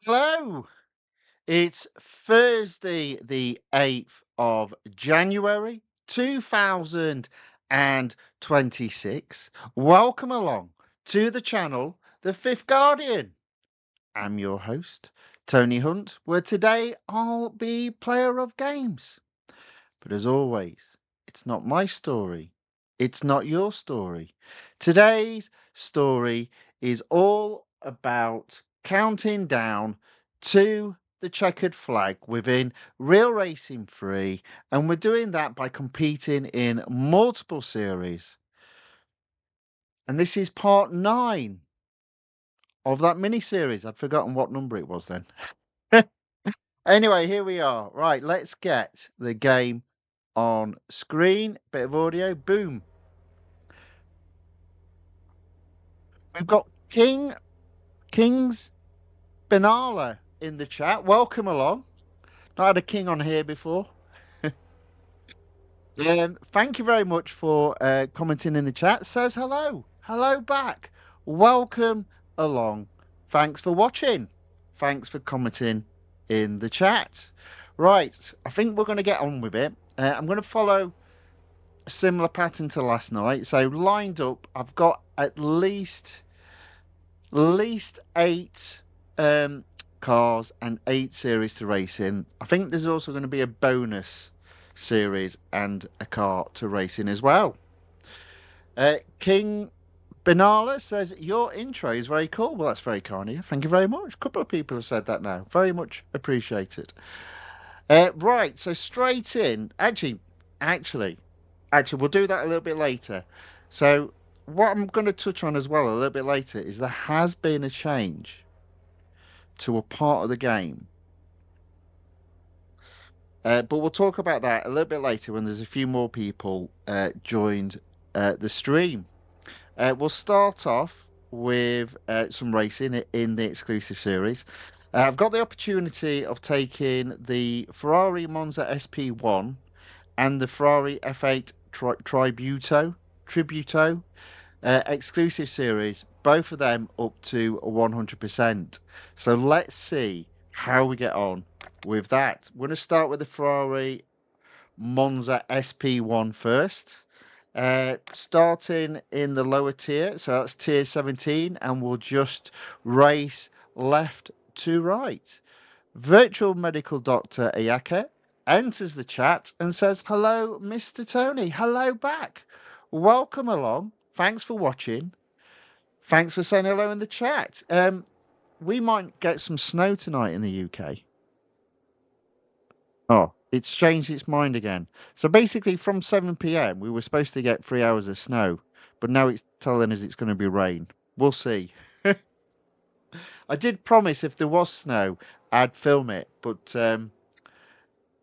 Hello. It's Thursday, the 8th of January, 2026. Welcome along to the channel, The Fifth Guardian. I'm your host, Tony Hunt, where today I'll be player of games. But as always, it's not my story. It's not your story. Today's story is all about counting down to the checkered flag within Real Racing 3, and we're doing that by competing in multiple series. And this is part 9 of that mini series. I'd forgotten what number it was then. Anyway, here we are. Right, let's get the game on screen. Bit of audio. Boom. We've got King's Benala in the chat. Welcome along. Not had a king on here before. Thank you very much for commenting in the chat. Says hello. Hello back. Welcome along. Thanks for watching. Thanks for commenting in the chat. Right, I think we're going to get on with it. I'm going to follow a similar pattern to last night. So lined up, I've got at least 8 cars and 8 series to race in. I think there's also going to be a bonus series and a car to race in as well. King Benala says, your intro is very cool. Well, that's very kind of you. Thank you very much. A couple of people have said that now. Very much appreciated. Right, so straight in. Actually, we'll do that a little bit later. So what I'm going to touch on as well a little bit later is there has been a change to a part of the game. But we'll talk about that a little bit later when there's a few more people joined the stream. We'll start off with some racing in the exclusive series. I've got the opportunity of taking the Ferrari Monza SP1 and the Ferrari F8 Tributo exclusive series, both of them up to 100%. So let's see how we get on with that. We're going to start with the Ferrari Monza SP1 first. Starting in the lower tier, so that's tier 17, and we'll just race left to right. Virtual Medical Doctor Ayaka enters the chat and says, hello, Mr. Tony. Hello back. Welcome along. Thanks for watching. Thanks for saying hello in the chat. We might get some snow tonight in the UK. Oh, it's changed its mind again. So basically from 7 p.m. we were supposed to get 3 hours of snow, but now it's telling us it's going to be rain. We'll see. I did promise if there was snow, I'd film it, but there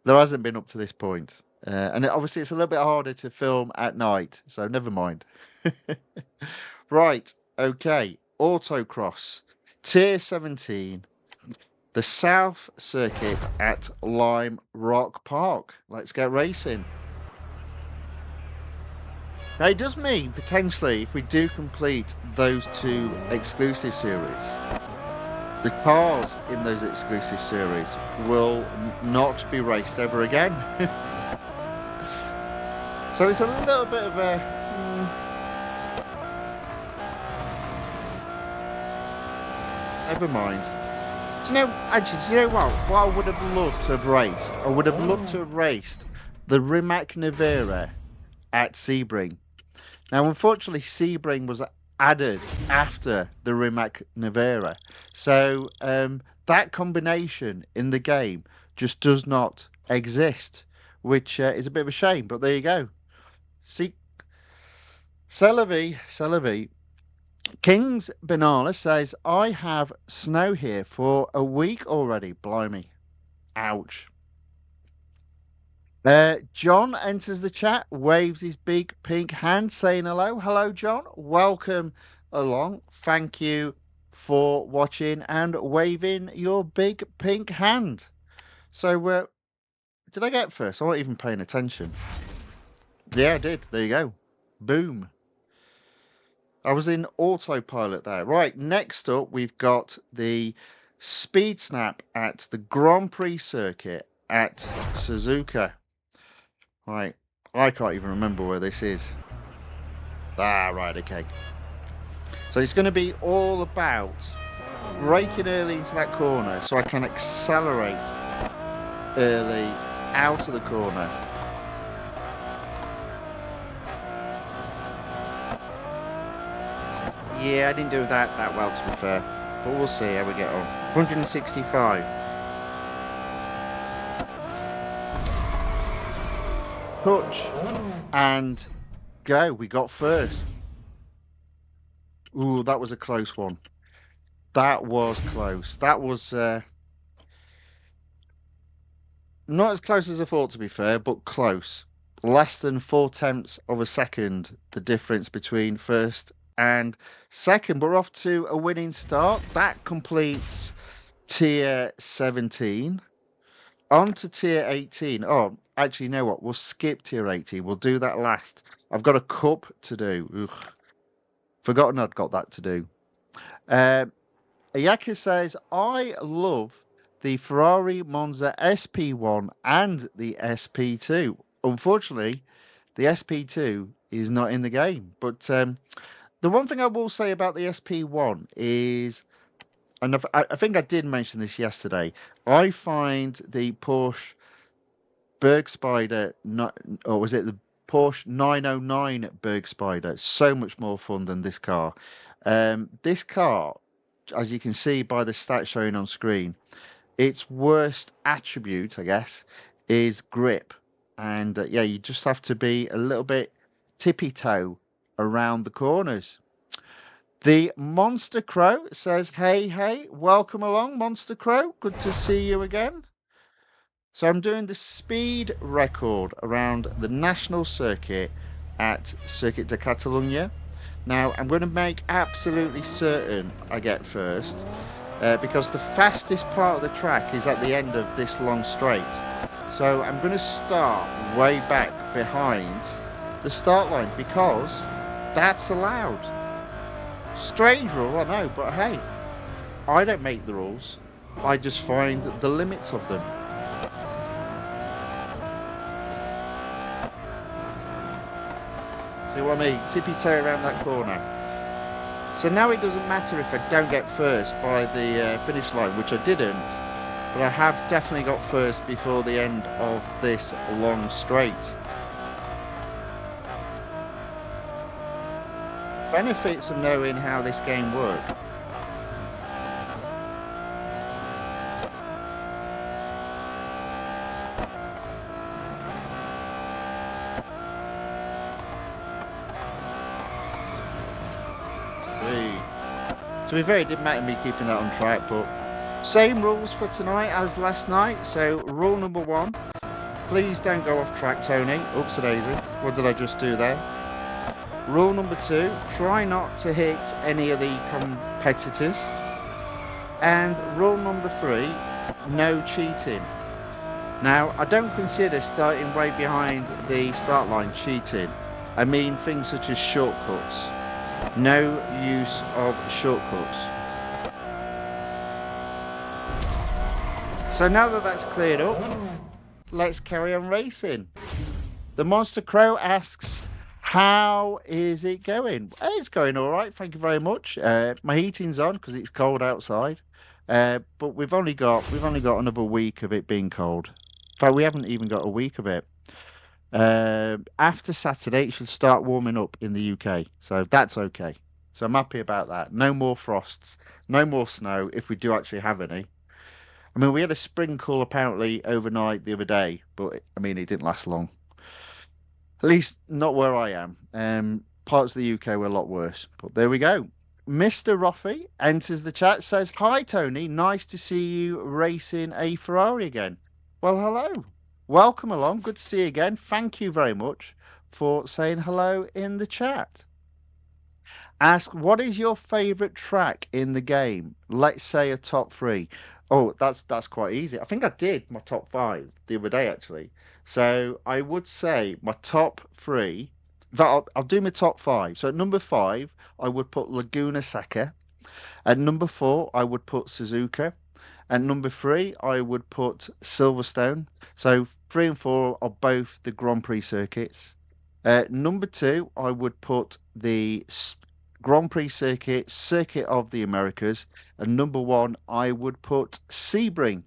hasn't been up to this point. And obviously it's a little bit harder to film at night, so never mind. Right, okay. Autocross, Tier 17, the South Circuit at Lime Rock Park. Let's get racing. Now, it does mean, potentially, if we do complete those 2 exclusive series, the cars in those exclusive series will not be raced ever again. So it's a little bit of a... Never mind. Do you know what? What I would have loved to have raced? I would have loved to have raced the Rimac Nevera at Sebring. Now, unfortunately, Sebring was added after the Rimac Nevera. So that combination in the game just does not exist, which is a bit of a shame, but there you go. See, Celevi. King's Banana says, I have snow here for a week already. Blimey. Ouch. John enters the chat, waves his big pink hand, saying hello. Hello, John. Welcome along. Thank you for watching and waving your big pink hand. So, did I get first? I wasn't even paying attention. Yeah, I did. There you go. Boom. I was in autopilot there. Right, next up, we've got the Speed snap at the Grand Prix circuit at Suzuka. Right, I can't even remember where this is. Ah, right, okay. So it's going to be all about braking early into that corner so I can accelerate early out of the corner. Yeah, I didn't do that well, to be fair, but we'll see how we get on. 165. Touch and go. We got first. Ooh, that was a close one. That was close. That was not as close as I thought, to be fair, but close. Less than 4/10 of a second, the difference between first and second. But we're off to a winning start. That completes tier 17. On to tier 18. Oh, actually, you know what? We'll skip tier 18. We'll do that last. I've got a cup to do. Ugh. Forgotten I'd got that to do. Ayaka says, I love the Ferrari Monza SP1 and the SP2. Unfortunately, the SP2 is not in the game. But the one thing I will say about the SP1 is, and I think I did mention this yesterday, I find the Porsche Berg Spider, or was it the Porsche 909 Berg Spider, so much more fun than this car. This car, as you can see by the stats showing on screen, its worst attribute, I guess, is grip. And yeah, you just have to be a little bit tippy-toe around the corners. The Monster Crow says, hey, welcome along, Monster Crow. Good to see you again. So I'm doing the speed record around the national circuit at Circuit de Catalunya. Now, I'm going to make absolutely certain I get first, because the fastest part of the track is at the end of this long straight. So I'm going to start way back behind the start line because that's allowed. Strange rule, I know, but hey, I don't make the rules. I just find the limits of them. See what I mean? Tippy-toe around that corner. So now it doesn't matter if I don't get first by the finish line, which I didn't, but I have definitely got first before the end of this long straight. Benefits of knowing how this game works. To be fair, it didn't matter me keeping that on track, but same rules for tonight as last night. So rule number 1, please don't go off track, Tony. Oops a daisy, what did I just do there? Rule number 2, try not to hit any of the competitors. And rule number 3, no cheating. Now, I don't consider starting way behind the start line cheating. I mean things such as shortcuts. No use of shortcuts. So now that that's cleared up, let's carry on racing. The Monster Crow asks, how is it going? It's going all right, thank you very much. My heating's on because it's cold outside, but we've only got another week of it being cold. In fact, we haven't even got a week of it. After Saturday, it should start warming up in the UK, so that's okay. So I'm happy about that. No more frosts, no more snow if we do actually have any. I mean, we had a sprinkle apparently overnight the other day, but I mean, it didn't last long. At least not where I am. Parts of the UK were a lot worse, but there we go. Mr. Roffey enters the chat, says, hi, Tony. Nice to see you racing a Ferrari again. Well, hello. Welcome along. Good to see you again. Thank you very much for saying hello in the chat. Ask, what is your favourite track in the game? Let's say a top 3. Oh, that's quite easy. I think I did my top 5 the other day, actually. So I would say my top 3. In fact, I'll do my top 5. So at number 5, I would put Laguna Seca. At number 4, I would put Suzuka. At number 3, I would put Silverstone. So 3 and 4 are both the Grand Prix circuits. Number 2, I would put the Grand Prix circuit of the Americas. And number 1, I would put Sebring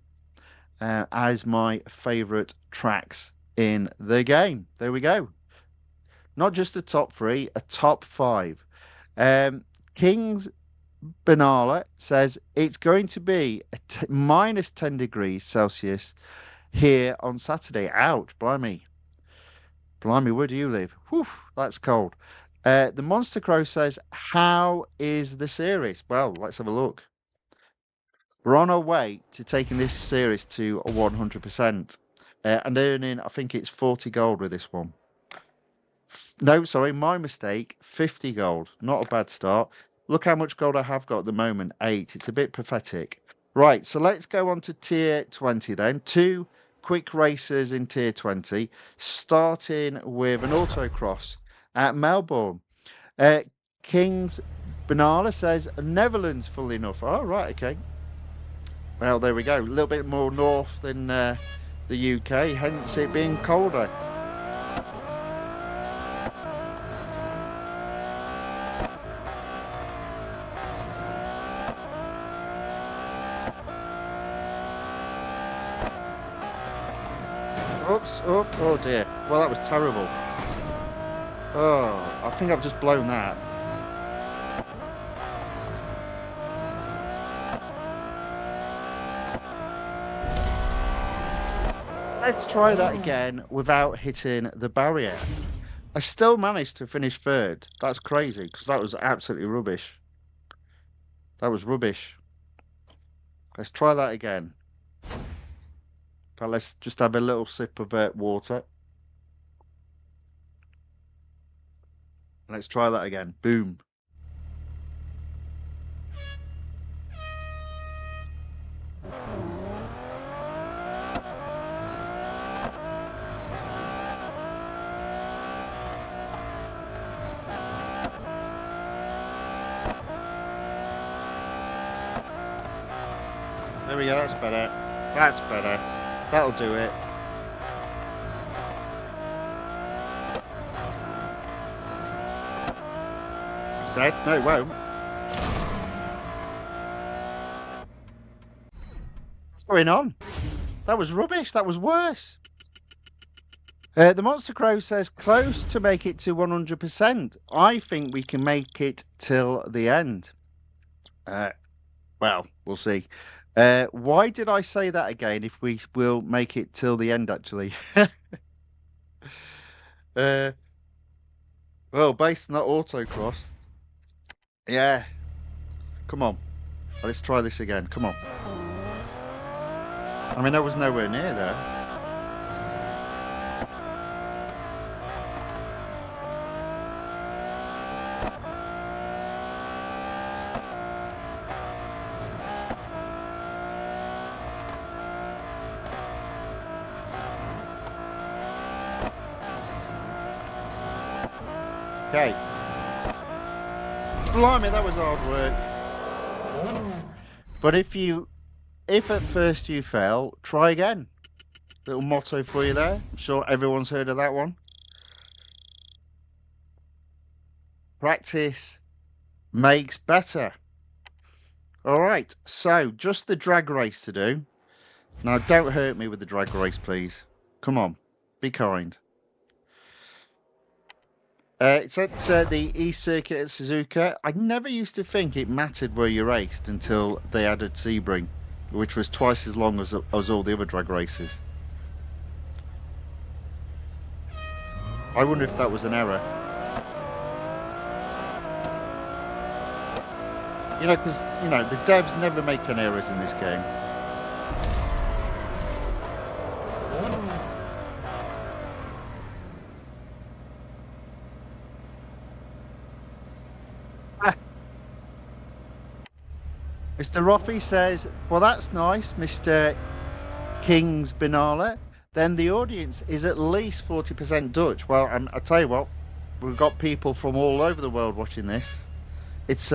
as my favourite tracks in the game. There we go. Not just a top 3, a top 5. King's Banala says it's going to be minus 10 degrees Celsius here on Saturday. Ouch, blimey. Blimey, where do you live? Whew, that's cold. The Monster Crow says, how is the series? Well, let's have a look. We're on our way to taking this series to a 100% and earning, I think it's 40 gold with this one. No, sorry, my mistake. 50 gold. Not a bad start. Look how much gold I have got at the moment. 8. It's a bit pathetic. Right, so let's go on to tier 20 then. 2 quick races in tier 20, starting with an autocross at Melbourne. King's Banana says Netherlands full enough. Oh, right, okay. Well, there we go. A little bit more north than the UK, hence it being colder. Oops, oh dear. Well, that was terrible. Oh, I think I've just blown that. Let's try that again without hitting the barrier. I still managed to finish 3rd. That's crazy, because that was absolutely rubbish. That was rubbish. Let's try that again. But let's just have a little sip of water. Let's try that again. Boom. There we go, that's better. That's better. That'll do it. Said, no, it won't. What's going on? That was rubbish. That was worse. The Monster Crow says close to make it to 100%. I think we can make it till the end. Well, we'll see. Why did I say that again if we will make it till the end, actually? Well, based on that autocross. Yeah. Come on. Let's try this again. Come on. I mean, I was nowhere near there. Okay. Blimey, that was hard work. But if at first you fail, try again. Little motto for you there. I'm sure everyone's heard of that one. Practice makes better. All right, so just the drag race to do. Now, don't hurt me with the drag race, please. Come on, be kind. It's at the East Circuit at Suzuka. I never used to think it mattered where you raced until they added Sebring, which was twice as long as all the other drag races. I wonder if that was an error. You know, because, you know, the devs never make any errors in this game. Mr. Roffey says, well, that's nice, Mr. King's Banala. Then the audience is at least 40% Dutch. Well, I tell you what, we've got people from all over the world watching this. It's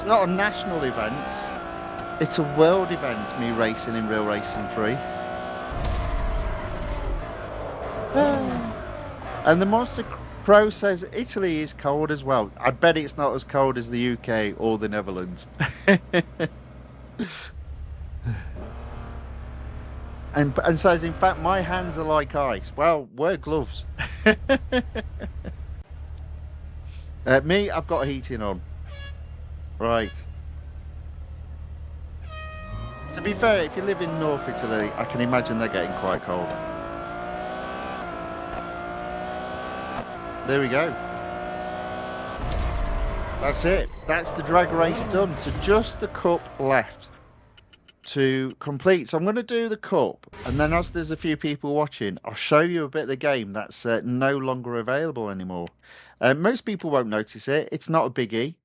It's not a national event. It's a world event, me racing in Real Racing 3. And the Monster Pro says Italy is cold as well. I bet it's not as cold as the UK or the Netherlands. And says, in fact, my hands are like ice. Well, wear gloves. Me, I've got heating on. Right. To be fair, if you live in North Italy, I can imagine they're getting quite cold. There we go. That's it. That's the drag race done. So just the cup left to complete. So I'm going to do the cup, and then as there's a few people watching, I'll show you a bit of the game that's no longer available anymore. Most people won't notice it. It's not a biggie.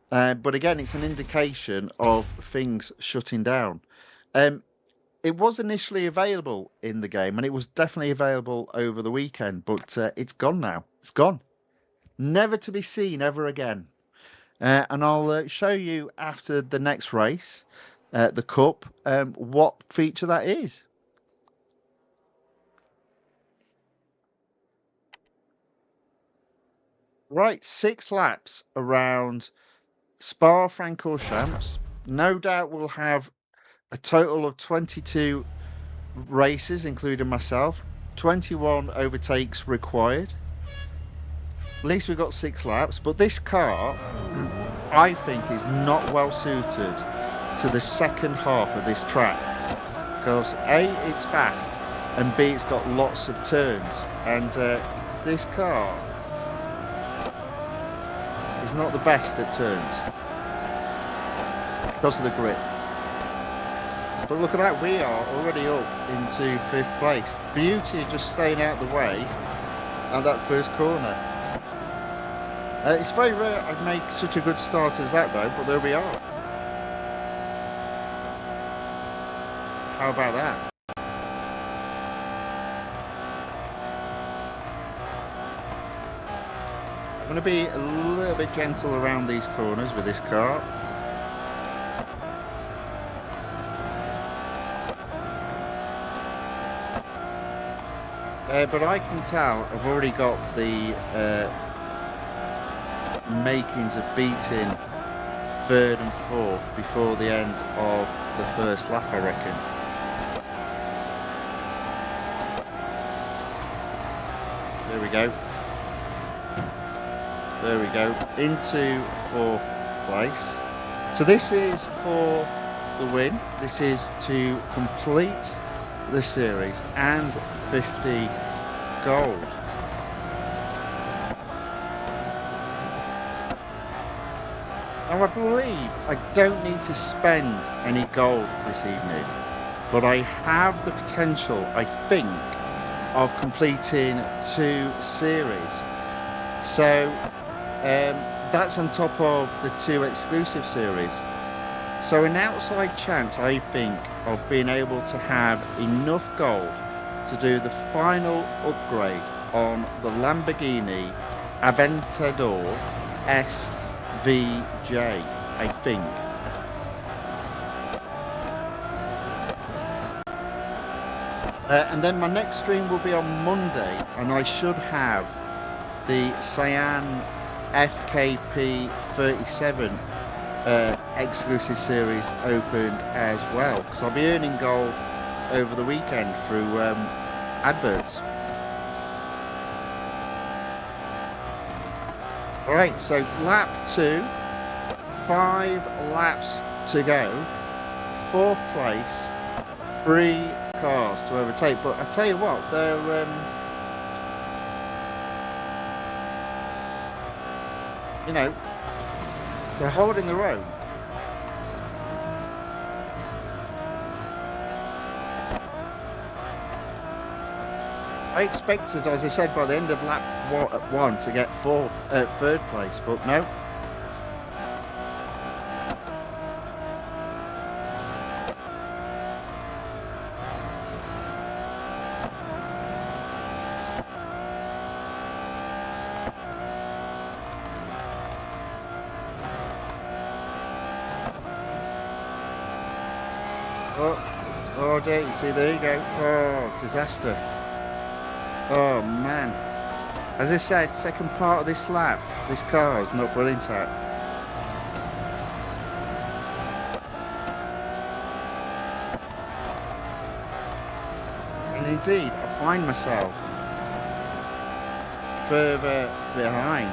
But again, it's an indication of things shutting down. It was initially available in the game, and it was definitely available over the weekend, but it's gone now. It's gone. Never to be seen ever again. And I'll show you after the next race, the Cup, what feature that is. Right, 6 laps around Spa-Francorchamps. No doubt we'll have a total of 22 races, including myself. 21 overtakes required. At least we've got 6 laps, but this car, I think, is not well suited to the second half of this track, because A, it's fast, and B, it's got lots of turns, and this car is not the best at turns because of the grip. But look at that, we are already up into 5th place. Beauty of just staying out of the way at that first corner. It's very rare I'd make such a good start as that though, but there we are. How about that? I'm going to be a little bit gentle around these corners with this car. But I can tell I've already got the makings of beating 3rd and 4th before the end of the first lap, I reckon. There we go. There we go. Into 4th place. So this is for the win. This is to complete the series and 50 gold. Now I believe I don't need to spend any gold this evening, but I have the potential, I think, of completing 2 series. So that's on top of the 2 exclusive series. So an outside chance, I think, of being able to have enough gold to do the final upgrade on the Lamborghini Aventador SVJ, I think. And then my next stream will be on Monday, and I should have the Cyan FKP 37 exclusive series opened as well, because I'll be earning gold over the weekend through adverts. Alright, so lap 2, 5 laps to go, 4th place, 3 cars to overtake. But I tell you what, they're you know, they're holding their own. I expected, as I said, by the end of lap 1 to get 3rd place, but no. dear. You see, there you go. Oh, disaster. Oh, man. As I said, second part of this lap, this car is not brilliant at. And indeed, I find myself further behind.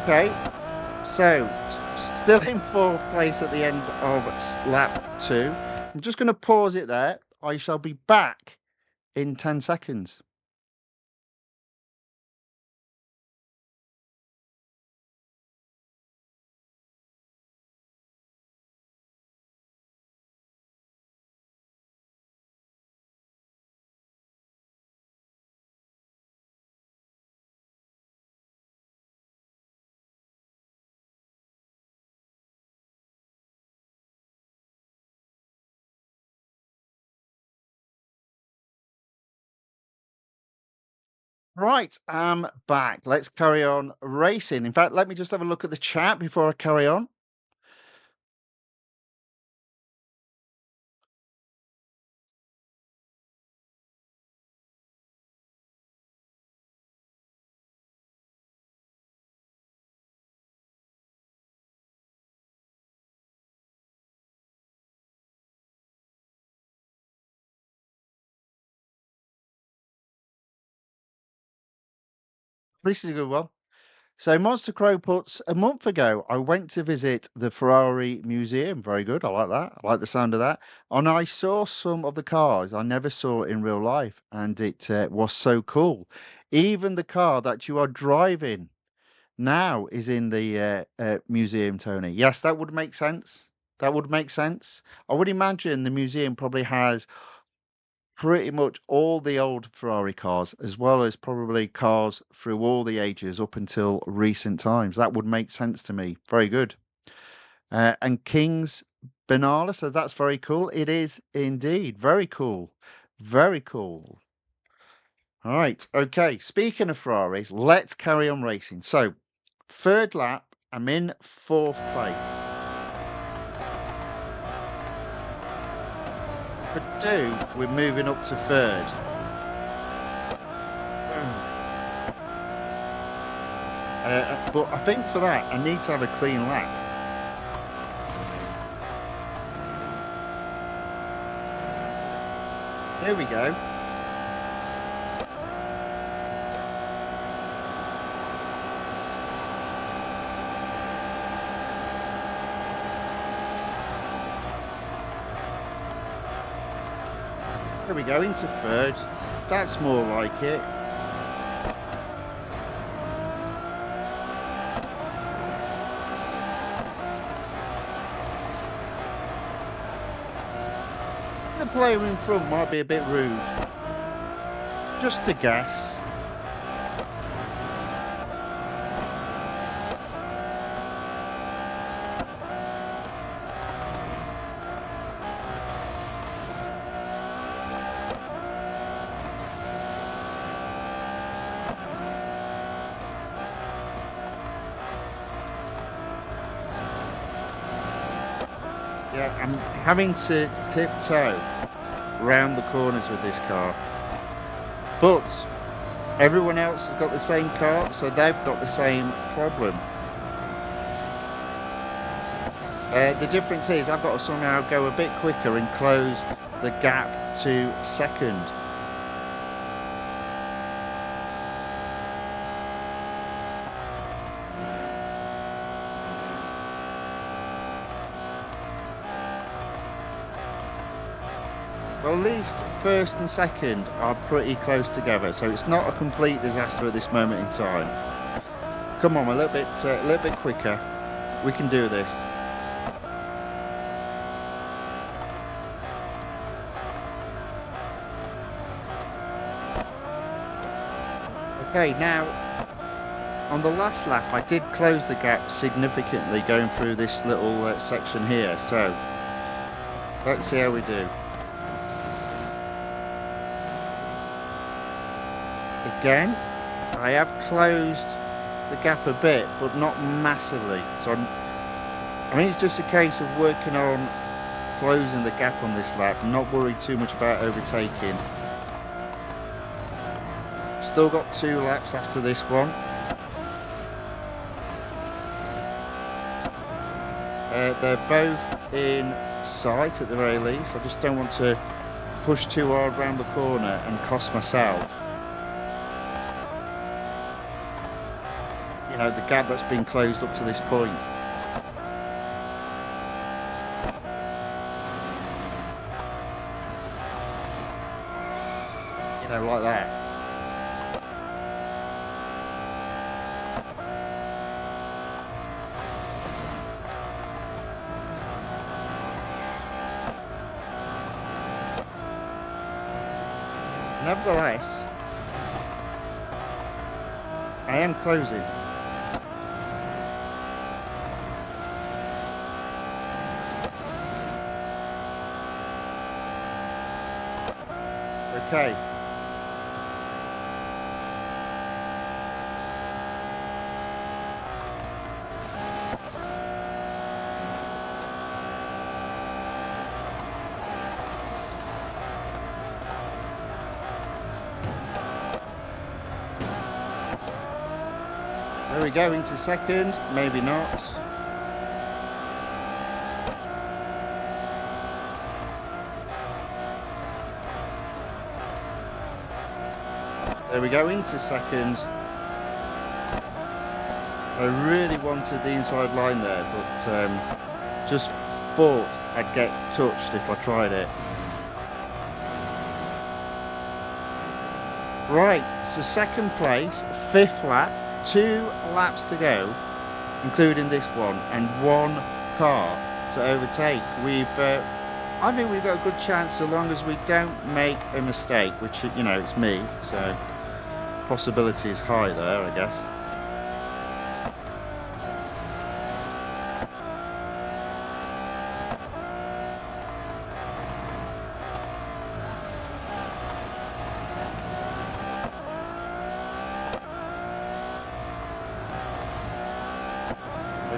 Okay, so still in fourth place at the end of lap 2. I'm just going to pause it there. I shall be back in 10 seconds. Right, I'm back. Let's carry on racing. In fact, let me just have a look at the chat before I carry on. This is a good one. So Monster Crow puts a month ago, I went to visit the Ferrari museum. Very good. I like that. I like the sound of that. And I saw some of the cars I never saw in real life, and it was so cool. Even the car that you are driving now is in the museum, Tony. Yes, that would make sense. That would make sense. I would imagine the museum probably has pretty much all the old Ferrari cars, as well as probably cars through all the ages up until recent times. That would make sense to me. Very good. And King's Benalla says that's very cool. It is indeed very cool. Very cool. All right. Okay. Speaking of Ferraris, let's carry on racing. So, third lap, I'm in fourth place. For two, we're moving up to third. But I think for that, I need to have a clean lap. Here we go. There we go, into third. That's more like it. The player in front might be a bit rude. Just a guess. Yeah, I'm having to tiptoe round the corners with this car. But everyone else has got the same car, so they've got the same problem. The difference is I've got to somehow go a bit quicker and close the gap to second. Well, at least first and second are pretty close together, so it's not a complete disaster at this moment in time. Come on, a little bit quicker. We can do this. Okay, now on the last lap I did close the gap significantly going through this little section here, so let's see how we do. Again, I have closed the gap a bit, but not massively, so I mean, it's just a case of working on closing the gap on this lap, not worried too much about overtaking. Still got 2 laps after this one. They're both in sight at the very least. I just don't want to push too hard round the corner and cost myself, you know, the gap that's been closed up to this point. You know, like that. Nevertheless, I am closing. Okay. There we go, into second, maybe not. There we go, into second. I really wanted the inside line there, but just thought I'd get touched if I tried it. Right, so second place, 5th lap. 2 laps to go, including this one, and 1 car to overtake. I think we've got a good chance so long as we don't make a mistake, which, you know, it's me, so possibility is high there, I guess.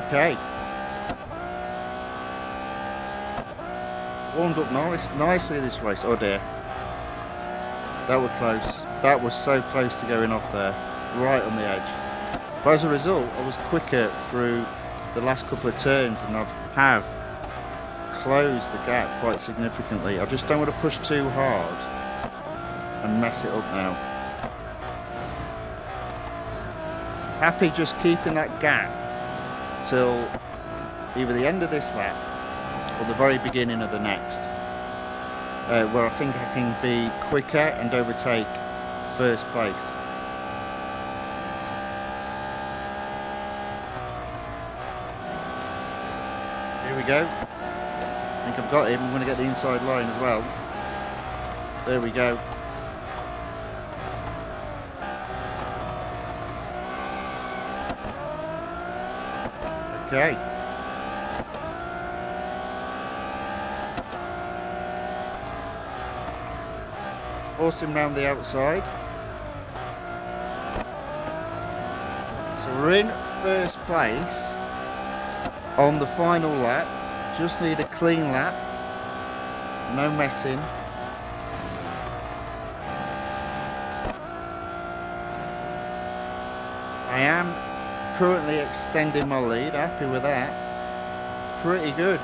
Okay. Warmed up nicely this race. Oh dear. That was close. That was so close to going off there. Right on the edge. But as a result, I was quicker through the last couple of turns and have closed the gap quite significantly. I just don't want to push too hard and mess it up now. Happy just keeping that gap till either the end of this lap or the very beginning of the next, where I think I can be quicker and overtake first place. Here we go. I think I've got him. I'm going to get the inside line as well. There we go. Okay. Force him round the outside. So we're in first place on the final lap. Just need a clean lap. No messing. I am currently extending my lead, happy with that. Pretty good.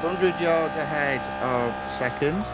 100 yards ahead of second.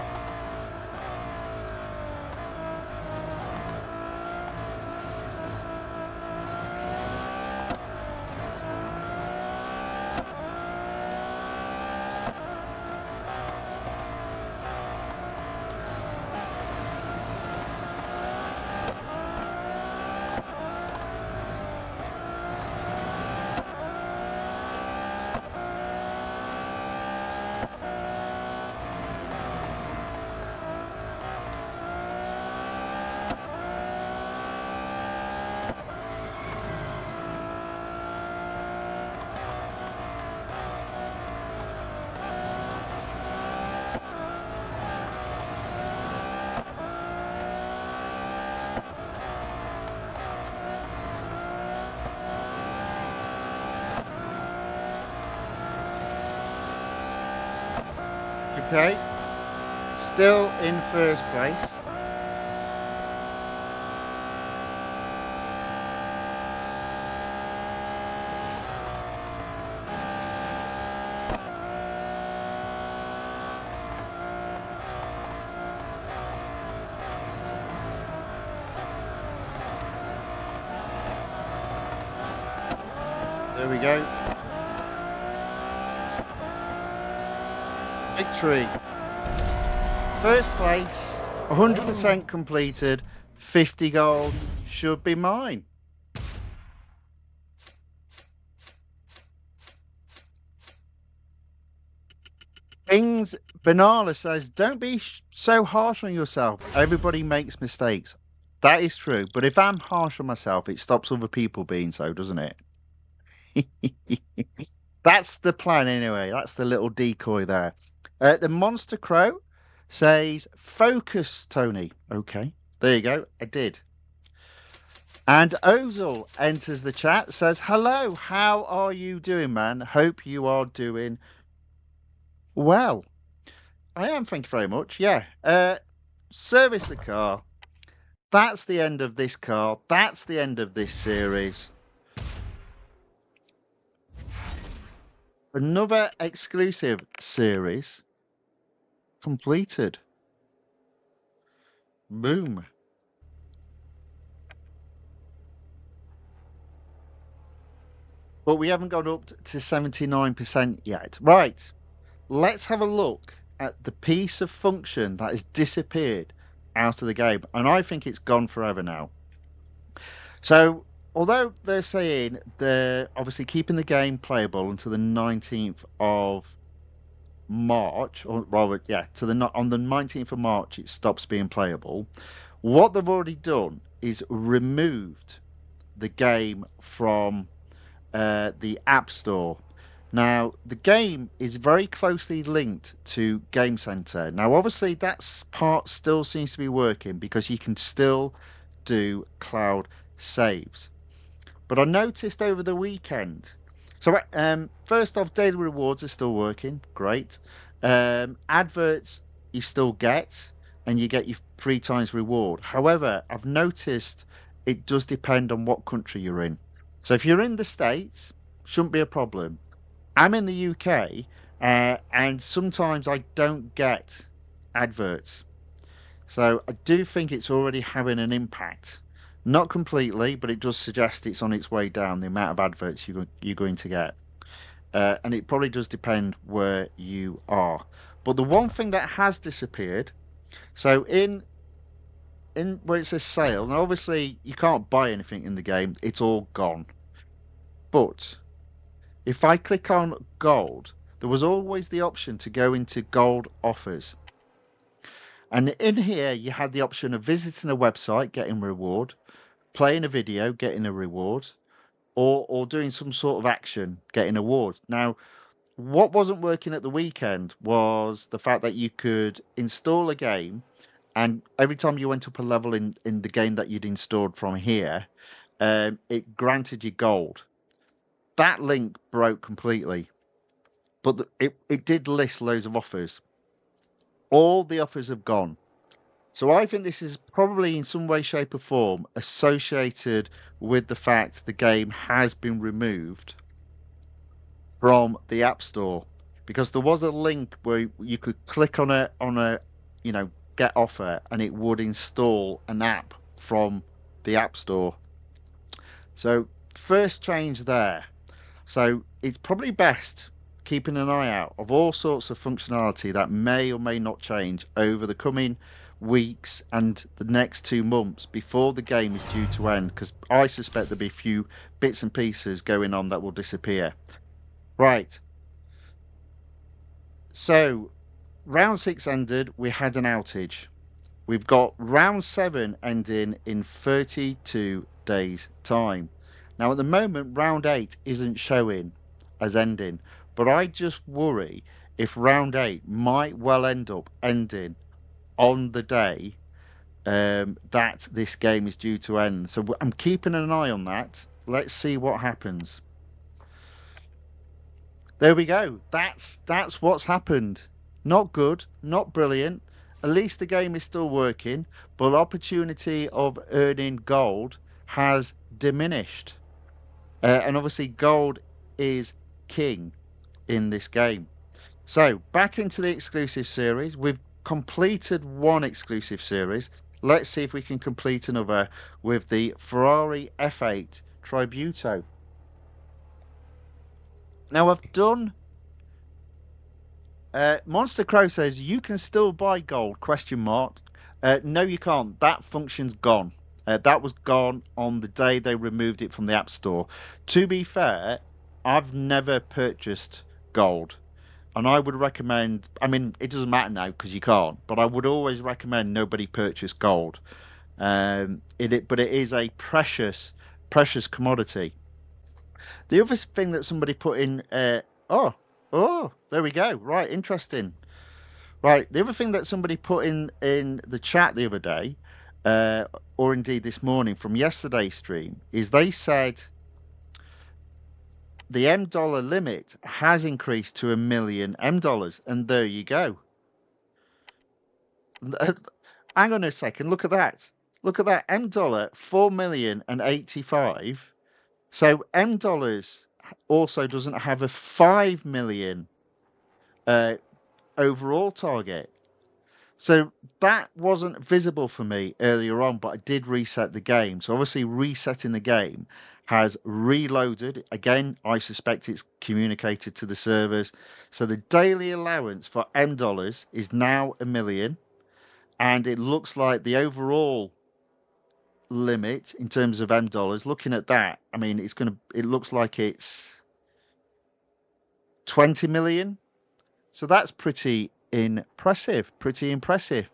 Okay, still in first place. There we go. Victory. First place, 100% completed, 50 gold should be mine. Kings Banala says, don't be so harsh on yourself. Everybody makes mistakes. That is true. But if I'm harsh on myself, it stops other people being so, doesn't it? That's the plan anyway. That's the little decoy there. The Monster Crow says, focus, Tony. Okay, there you go. I did. And Ozil enters the chat, says, hello, how are you doing, man? Hope you are doing well. I am, thank you very much. Yeah. Service the car. That's the end of this car. That's the end of this series. Another exclusive series completed. Boom. But we haven't got up to 79% yet. Right. Let's have a look at the piece of function that has disappeared out of the game. And I think it's gone forever now. So, although they're saying they're obviously keeping the game playable until the 19th of March, or rather, yeah, on the 19th of March, it stops being playable. What they've already done is removed the game from the App Store. Now, the game is very closely linked to Game Center. Now, obviously, that part still seems to be working because you can still do cloud saves. But I noticed over the weekend. So, first off, daily rewards are still working. Great. Adverts you still get, and you get your 3 times reward. However, I've noticed it does depend on what country you're in. So, if you're in the States, shouldn't be a problem. I'm in the UK, and sometimes I don't get adverts. So I do think it's already having an impact. Not completely, but it does suggest it's on its way down, the amount of adverts you're going to get. And it probably does depend where you are. But the one thing that has disappeared, so in where it says sale, now obviously you can't buy anything in the game, it's all gone. But if I click on gold, there was always the option to go into gold offers. And in here, you had the option of visiting a website, getting a reward, playing a video, getting a reward, or doing some sort of action, getting a reward. Now, what wasn't working at the weekend was the fact that you could install a game, and every time you went up a level in the game that you'd installed from here, it granted you gold. That link broke completely, but it did list loads of offers. All the offers have gone. So I think this is probably in some way, shape, or form associated with the fact the game has been removed from the App Store, because there was a link where you could click on a get offer, and it would install an app from the App Store. So first change there. So it's probably best keeping an eye out of all sorts of functionality that may or may not change over the coming weeks and the next 2 months before the game is due to end, because I suspect there'll be a few bits and pieces going on that will disappear. Right. So round 6 ended, we had an outage. We've got round 7 ending in 32 days time. Now at the moment round 8 isn't showing as ending, but I just worry if round 8 might well end up ending on the day that this game is due to end. So I'm keeping an eye on that. Let's see what happens. There we go. That's what's happened. Not good, not brilliant. At least the game is still working, but opportunity of earning gold has diminished. And obviously, gold is king in this game. So, back into the exclusive series. We've completed one exclusive series. Let's see if we can complete another with the Ferrari F8 Tributo. Now, I've done. Monster Crow says you can still buy gold? Question mark. No, you can't. That function's gone. That was gone on the day they removed it from the App Store. To be fair, I've never purchased gold. And I would recommend, I mean, it doesn't matter now because you can't, but I would always recommend nobody purchase gold. But it is a precious, precious commodity. The other thing that somebody put in, oh, there we go. Right, interesting. Right, the other thing that somebody put in the chat the other day, or indeed this morning from yesterday's stream, is they said the M dollar limit has increased to $1 million M dollars, and there you go. Hang on a second, look at that. Look at that. M dollar 4,085,000. So M dollars also doesn't have a 5 million overall target. So that wasn't visible for me earlier on, but I did reset the game. So obviously resetting the game has reloaded. Again, I suspect it's communicated to the servers. So the daily allowance for M dollars is now 1 million. And it looks like the overall limit in terms of M dollars, looking at that, I mean, it looks like it's 20 million. So that's pretty impressive. Pretty impressive.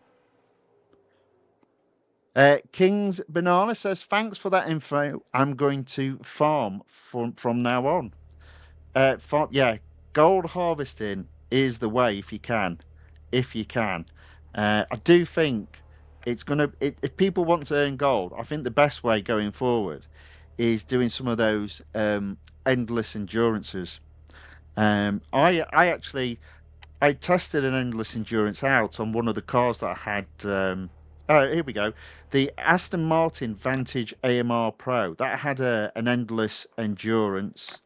King's Banana says, thanks for that info. I'm going to farm from now on. Yeah, gold harvesting is the way if you can. If you can. I do think it's going to, if people want to earn gold, I think the best way going forward is doing some of those endless endurances. I tested an endless endurance out on one of the cars that I had. Oh, here we go. The Aston Martin Vantage AMR Pro. That had an endless endurance.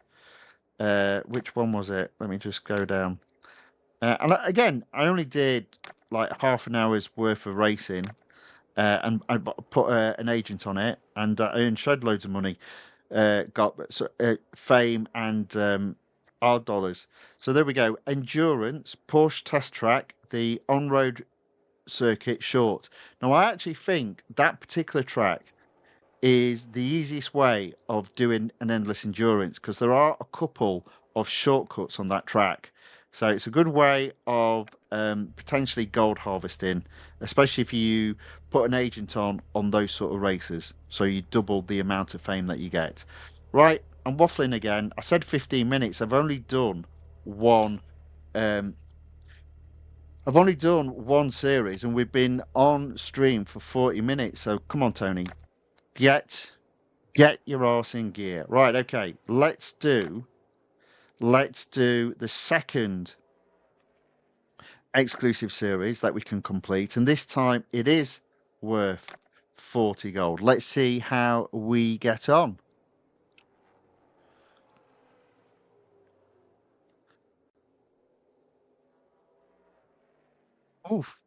Which one was it? Let me just go down. And again, I only did like half an hour's worth of racing. And I put an agent on it, and I earned shed loads of money. Got fame and $. So there we go. Endurance, Porsche Test Track, the on-road circuit short. Now, I actually think that particular track is the easiest way of doing an endless endurance because there are a couple of shortcuts on that track. So it's a good way of potentially gold harvesting, especially if you put an agent on those sort of races. So you double the amount of fame that you get. Right, I'm waffling again. I said 15 minutes. I've only done one. I've only done one series, and we've been on stream for 40 minutes. So come on, Tony, get your arse in gear. Right, okay. Let's do the second exclusive series that we can complete, and this time it is worth 40 gold. Let's see how we get on. Oof.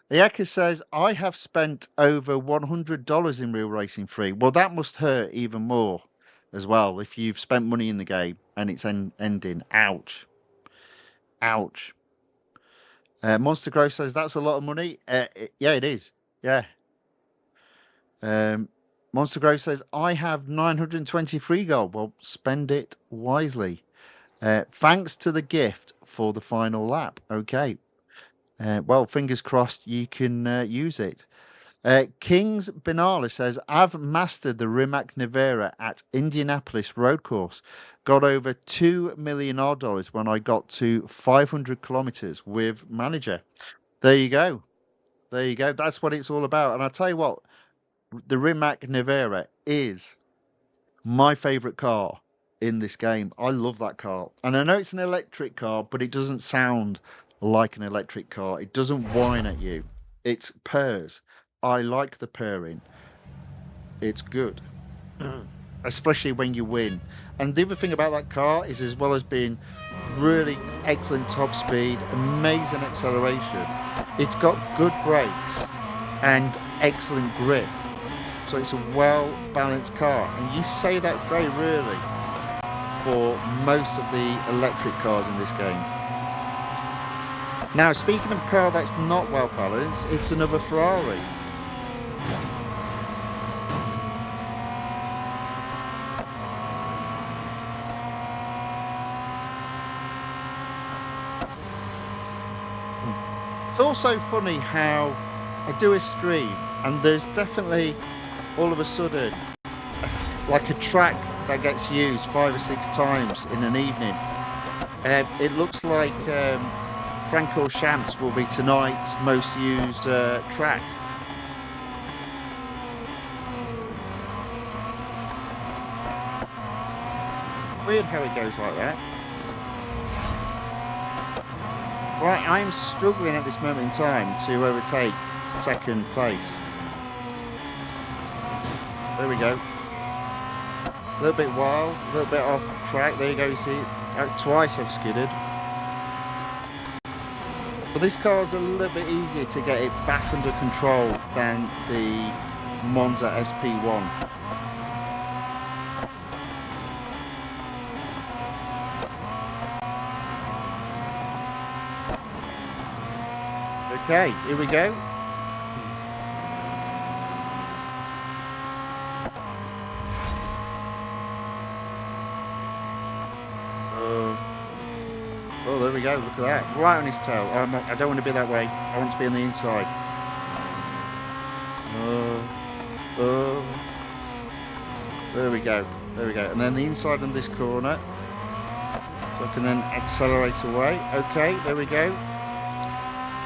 Yaka says, I have spent over $100 in Real Racing 3. Well, that must hurt even more as well if you've spent money in the game and it's ending. Ouch. Ouch. Monster Grow says, that's a lot of money. Yeah, it is. Yeah. Monster Grow says, I have 923 gold. Well, spend it wisely. Thanks to the gift for the final lap. Okay. Well, fingers crossed you can use it. Kings Benala says, I've mastered the Rimac Nevera at Indianapolis Road Course. Got over $2 million when I got to 500 kilometers with manager. There you go. There you go. That's what it's all about. And I'll tell you what, the Rimac Nevera is my favorite car in this game. I love that car. And I know it's an electric car, but it doesn't sound like an electric car. It doesn't whine at you. It purrs. I like the purring. It's good. Especially when you win. And the other thing about that car is, as well as being really excellent top speed, amazing acceleration, it's got good brakes and excellent grip. So it's a well-balanced car. And you say that very rarely for most of the electric cars in this game. Now, speaking of a car that's not well-balanced, it's another Ferrari. It's also funny how I do a stream and there's definitely all of a sudden like a track that gets used 5 or 6 times in an evening. It looks like Francorchamps will be tonight's most used track. Weird how it goes like that. Right, I'm struggling at this moment in time to overtake second place. There we go. A little bit wild, a little bit off track. There you go, you see, that's twice I've skidded. But this car's a little bit easier to get it back under control than the Monza SP1. Okay, here we go. Oh, there we go. Look at that. Right on his tail. I don't want to be that way. I want to be on the inside. There we go. There we go. And then the inside on this corner. So I can then accelerate away. Okay, there we go.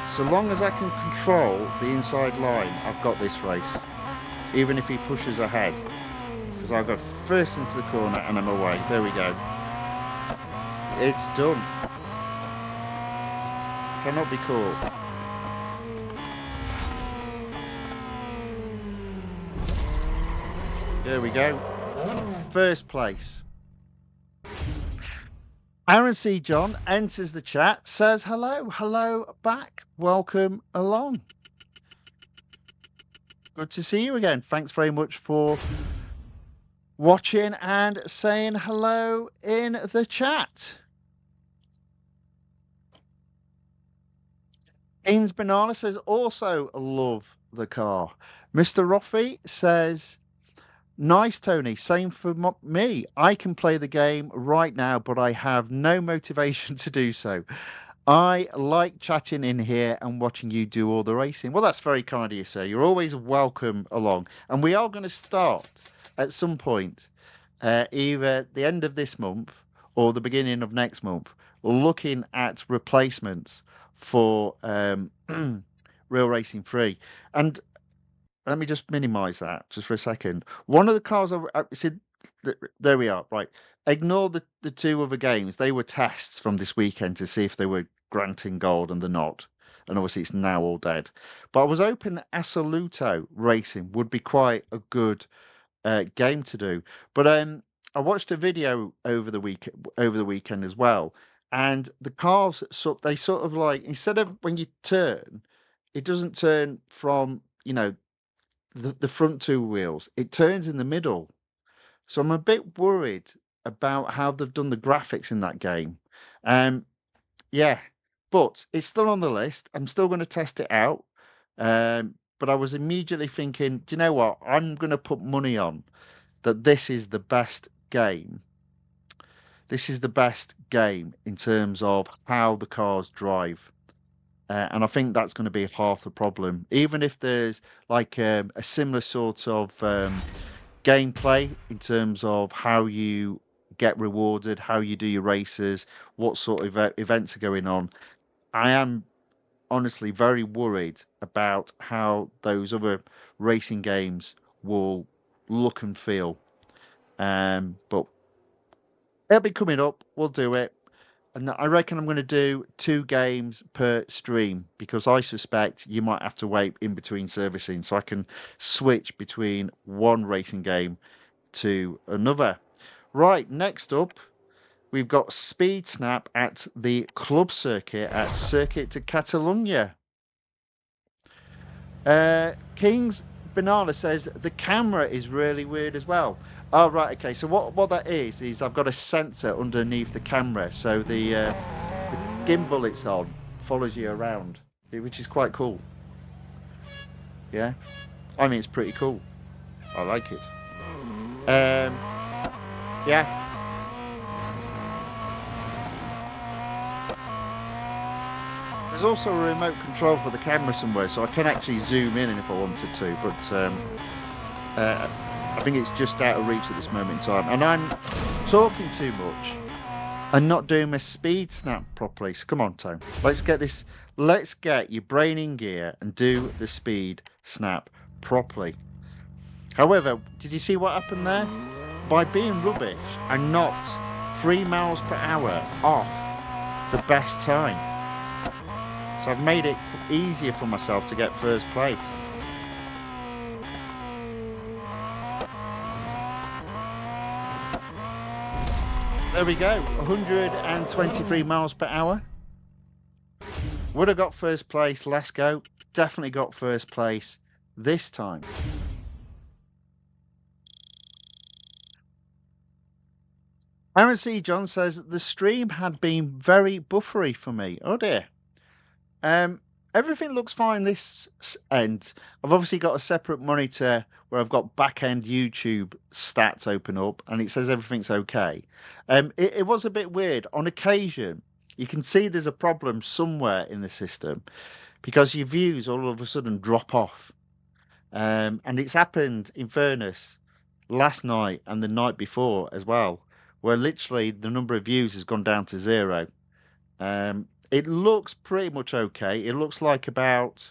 So long as I can control the inside line, I've got this race. Even if he pushes ahead. Because I'll go first into the corner and I'm away. There we go. It's done. Cannot be caught. There we go. First place. Aaron C. John enters the chat, says hello. Hello back. Welcome along. Good to see you again. Thanks very much for watching and saying hello in the chat. Ains Banana says also love the car. Mr. Roffey says, nice, Tony. Same for me. I can play the game right now, but I have no motivation to do so. I like chatting in here and watching you do all the racing. Well, that's very kind of you, sir. You're always welcome along. And we are going to start at some point, either the end of this month or the beginning of next month, looking at replacements for Real Racing 3. And let me just minimize that just for a second. One of the cars I said, there we are. Right. Ignore the 2 other games. They were tests from this weekend to see if they were granting gold, and they're not. And obviously it's now all dead. But I was hoping Assoluto Racing would be quite a good game to do. But I watched a video over the weekend as well. And the cars, they sort of like, instead of when you turn, it doesn't turn from, you know, the front 2 wheels. It turns in the middle. So I'm a bit worried about how they've done the graphics in that game. Yeah, but it's still on the list. I'm still going to test it out. But I was immediately thinking, do you know what? I'm going to put money on that this is the best game. This is the best game in terms of how the cars drive. And I think that's going to be half the problem. Even if there's like a similar sort of gameplay in terms of how you get rewarded, how you do your races, what sort of events are going on, I am honestly very worried about how those other racing games will look and feel. But it'll be coming up. We'll do it. And I reckon I'm going to do 2 games per stream because I suspect you might have to wait in between servicing, so I can switch between one racing game to another. Right, next up, we've got Speed Snap at the club circuit at Circuit de Catalunya. King's Banana says the camera is really weird as well. Oh, right, okay. So what that is I've got a sensor underneath the camera, so the gimbal it's on follows you around, which is quite cool. Yeah, I mean it's pretty cool. I like it. Yeah. There's also a remote control for the camera somewhere, so I can actually zoom in if I wanted to, but I think it's just out of reach at this moment in time. And I'm talking too much and not doing my speed snap properly. So come on, Tone. Let's get your brain in gear and do the speed snap properly. However, did you see what happened there? By being rubbish, I knocked 3 miles per hour off the best time. So I've made it easier for myself to get first place. There we go, 123 miles per hour. Would have got first place last go. Definitely got first place this time. Aaron C. John says the stream had been very buffery for me. Oh dear. Everything looks fine this end. I've obviously got a separate monitor where I've got back-end YouTube stats open up, and it says everything's okay. It was a bit weird. On occasion, you can see there's a problem somewhere in the system because your views all of a sudden drop off. And it's happened, in fairness, last night and the night before as well, where literally the number of views has gone down to 0. It looks pretty much okay. It looks like about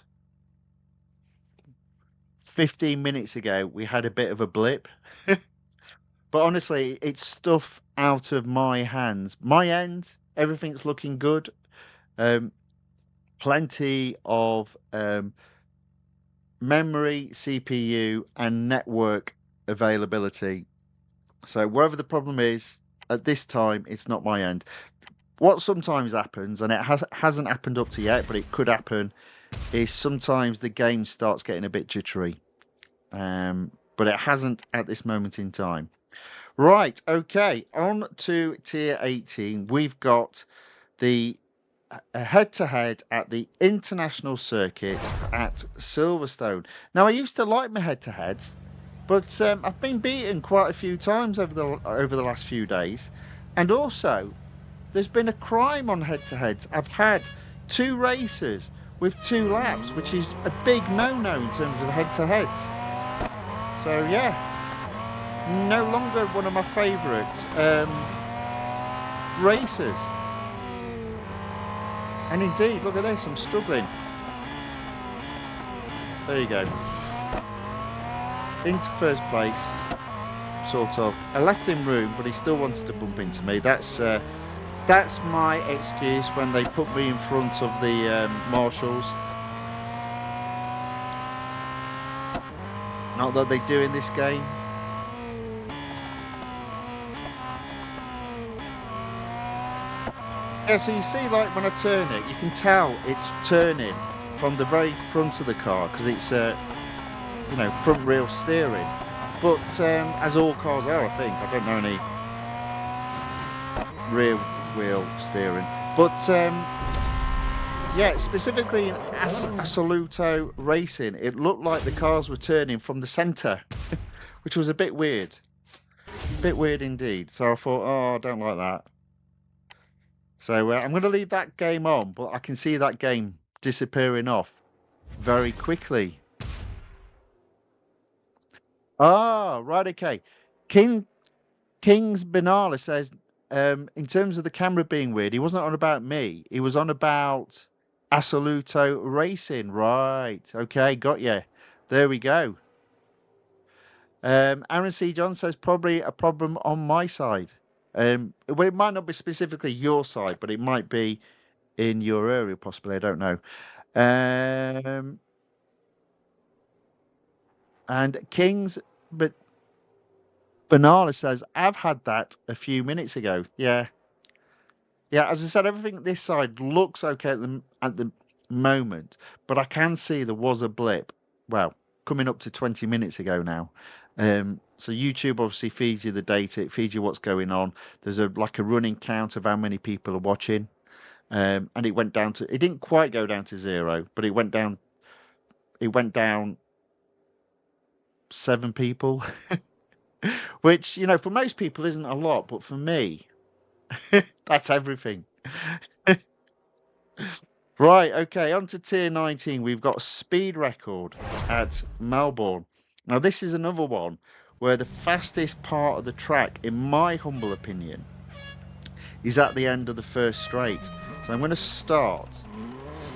15 minutes ago we had a bit of a blip. But honestly, it's stuff out of my hands. My end, everything's looking good. Plenty of memory, CPU, and network availability. So wherever the problem is, at this time, it's not my end. What sometimes happens, and it hasn't happened up to yet, but it could happen, is sometimes the game starts getting a bit jittery. But it hasn't at this moment in time. Right, okay, on to Tier 18. We've got the head-to-head at the International Circuit at Silverstone. Now, I used to like my head-to-heads, but I've been beaten quite a few times over the last few days. And also, there's been a crime on head-to-heads. I've had 2 races with 2 laps, which is a big no-no in terms of head-to-heads. So yeah, no longer one of my favourite races. And indeed, look at this, I'm struggling. There you go. Into first place, sort of. I left him room, but he still wanted to bump into me. That's my excuse when they put me in front of the marshals. Not that they do in this game. Yeah, so you see, like when I turn it, you can tell it's turning from the very front of the car because it's you know, front wheel steering. But as all cars are, I think. I don't know any rear wheel steering. But yeah, specifically in Assoluto Racing, it looked like the cars were turning from the centre, which was a bit weird. A bit weird indeed. So I thought, oh, I don't like that. So I'm going to leave that game on, but I can see that game disappearing off very quickly. Ah, right, okay. King's Banala says, in terms of the camera being weird, he wasn't on about me. He was on about Assoluto Racing. Right, okay, got you. There we go. Aaron C. John says, probably a problem on my side. Well, it might not be specifically your side, but it might be in your area, possibly. I don't know. And Kings, but Banana says, I've had that a few minutes ago. Yeah. Yeah, as I said, everything this side looks okay at the moment, but I can see there was a blip. Well, coming up to 20 minutes ago now. So YouTube obviously feeds you the data, it feeds you what's going on. There's a running count of how many people are watching. And it went down to, it didn't quite go down to 0, but it went down 7 people, which, you know, for most people isn't a lot, but for me, that's everything. Right, okay, on to tier 19. We've got a speed record at Melbourne. Now, this is another one where the fastest part of the track, in my humble opinion, is at the end of the first straight. So I'm going to start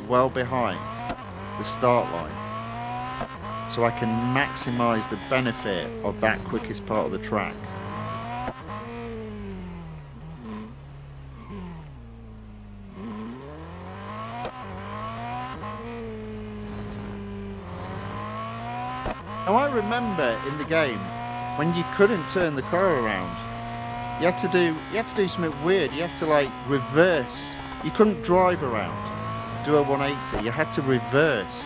well behind the start line so I can maximise the benefit of that quickest part of the track. Now, I remember in the game when you couldn't turn the car around, you had to do something weird. You had to like reverse. You couldn't drive around, do a 180. You had to reverse.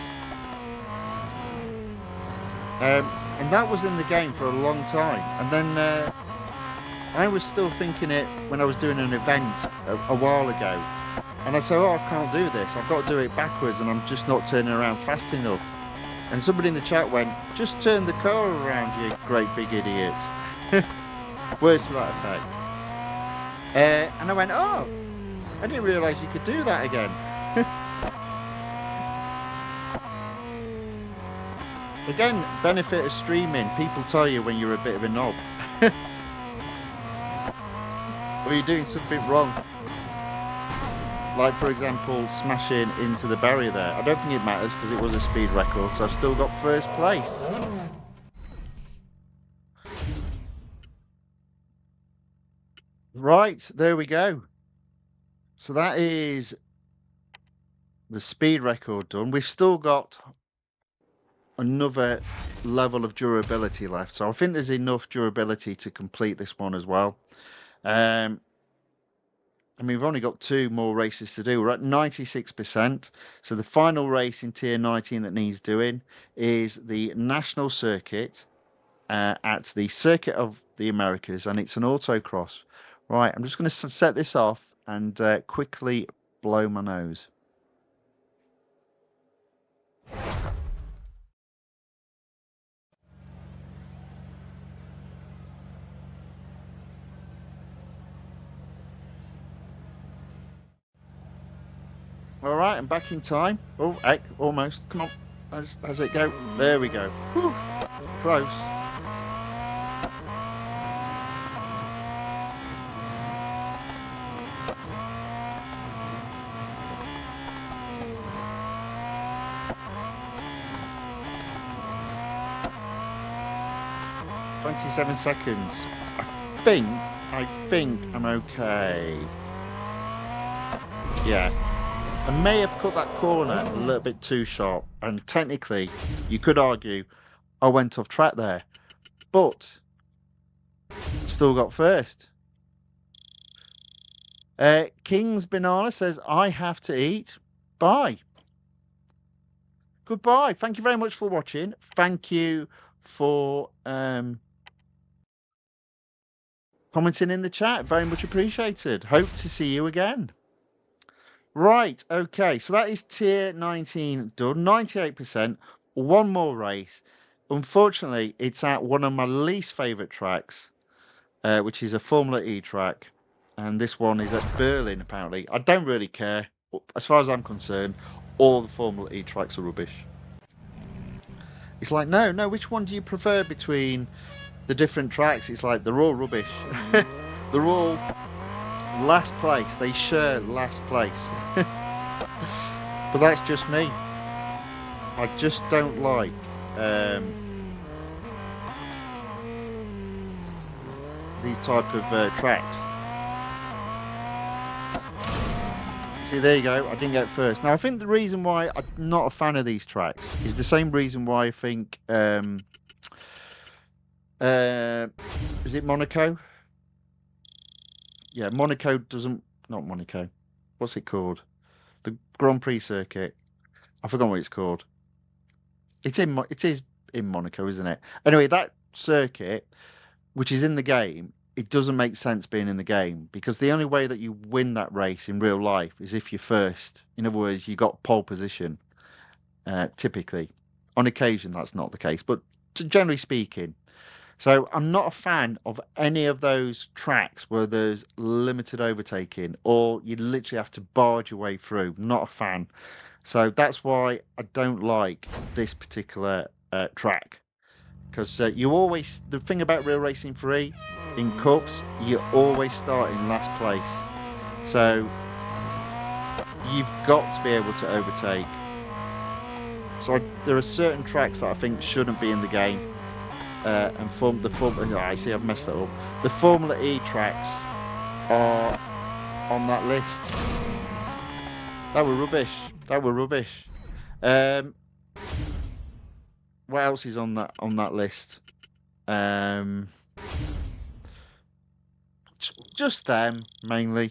And that was in the game for a long time. And then I was still thinking it when I was doing an event a while ago. And I said, oh, I can't do this. I've got to do it backwards and I'm just not turning around fast enough. And somebody in the chat went, just turn the car around, you great big idiot. Words to that effect. And I went, oh, I didn't realise you could do that again. Again, benefit of streaming. People tell you when you're a bit of a knob. Or you're doing something wrong. Like, for example, smashing into the barrier there. I don't think it matters because it was a speed record, so I've still got first place. Right, there we go. So that is the speed record done. We've still got another level of durability left. So I think there's enough durability to complete this one as well. I mean, we've only got 2 more races to do. We're at 96%. So the final race in tier 19 that needs doing is the national circuit at the Circuit of the Americas, and it's an autocross. Right, I'm just going to set this off and quickly blow my nose. All right, I'm back in time. Oh, heck, almost. Come on. How's it go? There we go. Whew, close. "27 seconds. I think I'm okay. Yeah. I may have cut that corner a little bit too sharp, and technically, you could argue I went off track there, but still got first. King's Banana says, I have to eat. Bye. Goodbye. Thank you very much for watching. Thank you for commenting in the chat. Very much appreciated. Hope to see you again. Right, okay, so that is tier 19 done, 98%, 1 more race. Unfortunately, it's at one of my least favourite tracks, which is a Formula E track, and this one is at Berlin, apparently. I don't really care. As far as I'm concerned, all the Formula E tracks are rubbish. It's like, no, which one do you prefer between the different tracks? It's like, they're all rubbish. They're all last place. They share last place. But that's just me. I just don't like these type of tracks. See, there you go. I didn't get first. Now, I think the reason why I'm not a fan of these tracks is the same reason why I think, is it Monaco? Yeah, Monaco doesn't, not Monaco. What's it called? The Grand Prix circuit. I forgot what it's called. It is in Monaco, isn't it? Anyway, that circuit, which is in the game, it doesn't make sense being in the game because the only way that you win that race in real life is if you're first. In other words, you got pole position, typically. On occasion, that's not the case, but generally speaking. So I'm not a fan of any of those tracks where there's limited overtaking or you literally have to barge your way through. Not a fan. So that's why I don't like this particular track. Because you always, the thing about Real Racing 3 in Cups, you always start in last place. So you've got to be able to overtake. So there are certain tracks that I think shouldn't be in the game. I see I've messed that up. The Formula E tracks are on that list. That were rubbish. That were rubbish. What else is on that list? Just them mainly.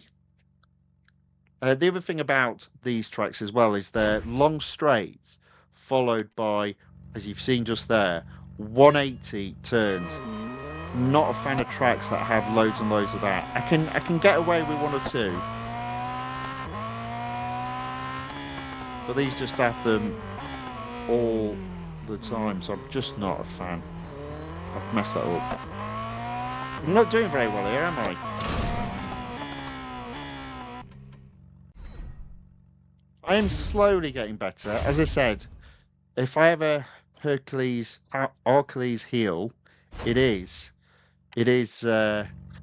The other thing about these tracks as well is they're long straights followed by, as you've seen just there, 180 turns. Not a fan of tracks that have loads and loads of that. I can get away with one or two, but these just have them all the time, so I'm just not a fan. I've messed that up. I'm not doing very well here, am I? I am slowly getting better. As I said, if I have a Hercules heel, it is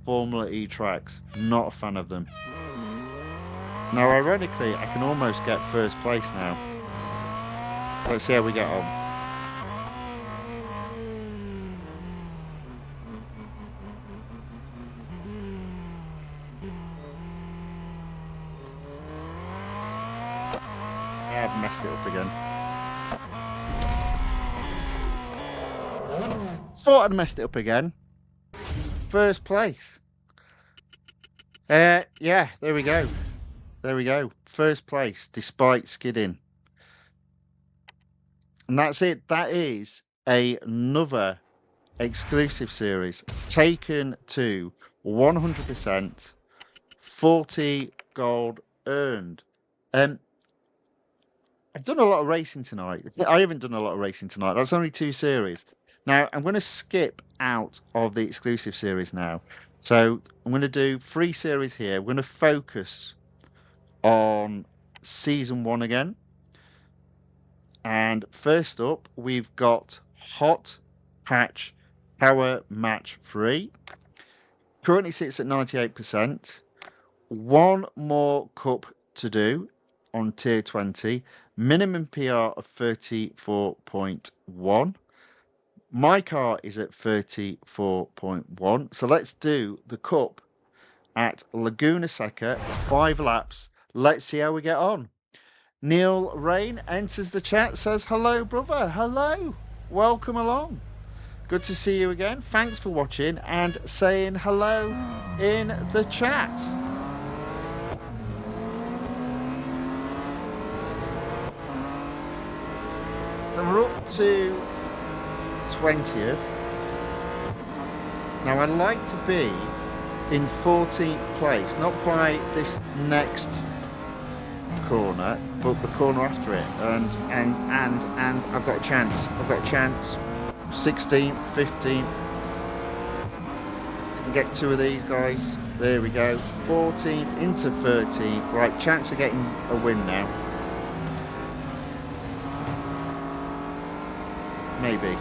Formula E tracks. Not a fan of them. Now, ironically, I can almost get first place now. Let's see how we get on. I've messed it up again. Thought I'd messed it up again. First place. Yeah, there we go. There we go. First place, despite skidding. And that's it. That is another exclusive series taken to 100%, 40 gold earned. I've done a lot of racing tonight. I haven't done a lot of racing tonight. That's only 2 series. Now, I'm going to skip out of the exclusive series now. So I'm going to do 3 series here. We're going to focus on Season 1 again. And first up, we've got Hot Patch Power Match 3. Currently sits at 98%. 1 more cup to do on Tier 20. Minimum PR of 34.1. My car is at 34.1. So let's do the cup at Laguna Seca, 5 laps. Let's see how we get on. Neil Rain enters the chat, says, hello, brother. Hello. Welcome along. Good to see you again. Thanks for watching and saying hello in the chat. So we're up to 20th. Now I'd like to be in 14th place, not by this next corner, but the corner after it. And I've got a chance. 16th, 15th. I can get 2 of these guys. There we go. 14th into 13th. Right, chance of getting a win now. Maybe.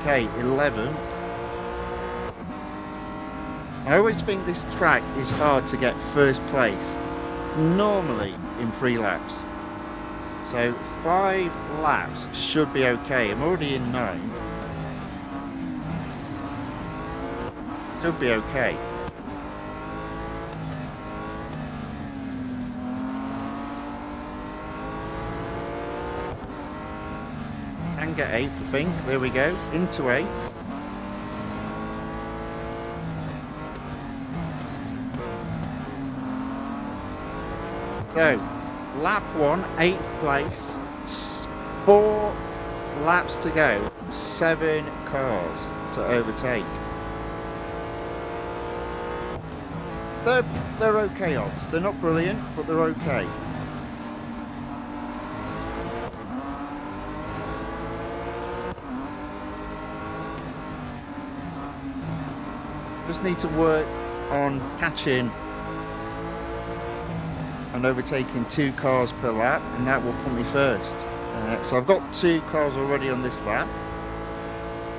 Okay, 11. I always think this track is hard to get first place, normally in 3 laps. So 5 laps should be okay. I'm already in 9. Should be okay. Can get 8th, I think. There we go. Into 8th. So, lap 1, 8th place. 4 laps to go. 7 cars to overtake. They're okay odds. They're not brilliant, but they're okay. Just need to work on catching and overtaking 2 cars per lap, and that will put me first. So I've got 2 cars already on this lap.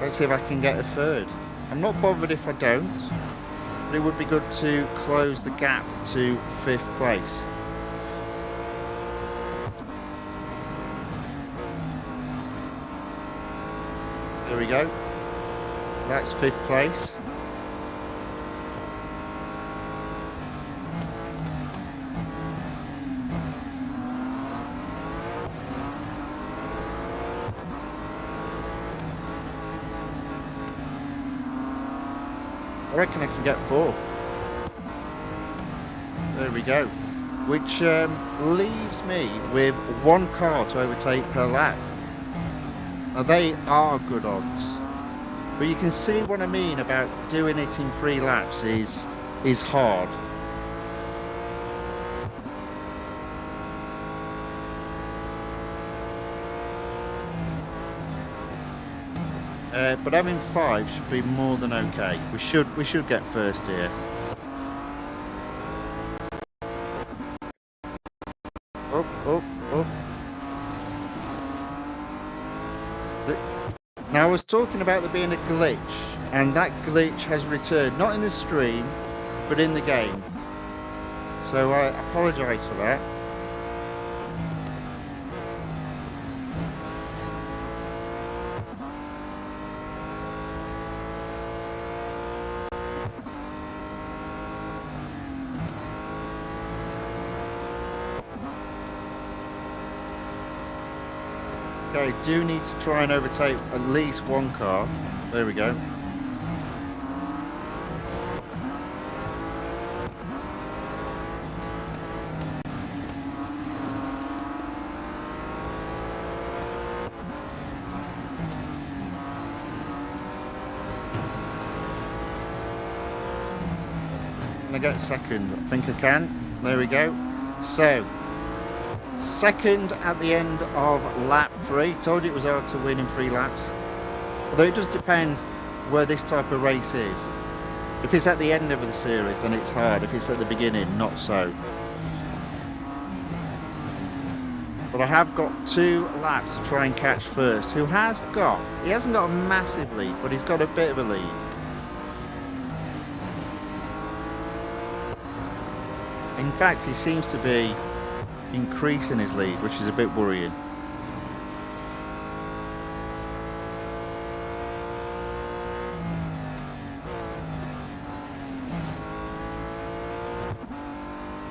Let's see if I can get a third. I'm not bothered if I don't, but it would be good to close the gap to 5th place. There we go. That's 5th place. I reckon I can get 4. There we go. Which leaves me with 1 car to overtake per lap. Now they are good odds, but you can see what I mean about doing it in 3 laps is hard. But having 5 should be more than okay. We should get first here. Up, up, up. Now I was talking about there being a glitch, and that glitch has returned, not in the stream, but in the game. So I apologise for that. Okay, do need to try and overtake at least 1 car. There we go. Can I get 2nd? I think I can. There we go. So 2nd at the end of lap 3. Told you it was hard to win in 3 laps. Although it does depend where this type of race is. If it's at the end of the series, then it's hard. If it's at the beginning, not so. But I have got 2 laps to try and catch first. He hasn't got a massive lead, but he's got a bit of a lead. In fact, he seems to be increasing his lead, which is a bit worrying.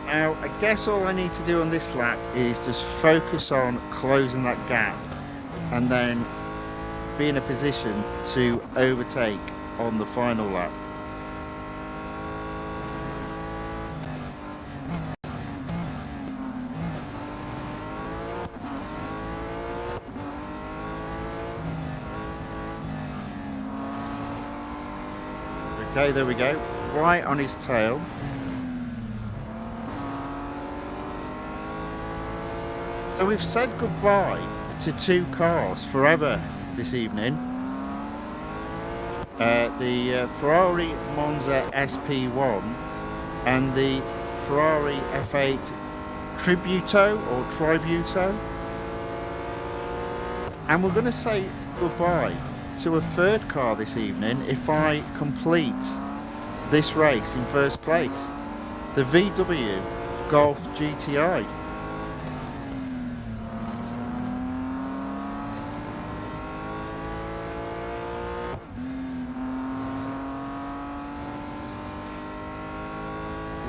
Now, I guess all I need to do on this lap is just focus on closing that gap and then be in a position to overtake on the final lap. Okay, there we go. Right on his tail. So we've said goodbye to 2 cars forever this evening. The Ferrari Monza SP1 and the Ferrari F8 Tributo or Tributo. And we're going to say goodbye to a 3rd car this evening if I complete this race in 1st place. The VW Golf GTI.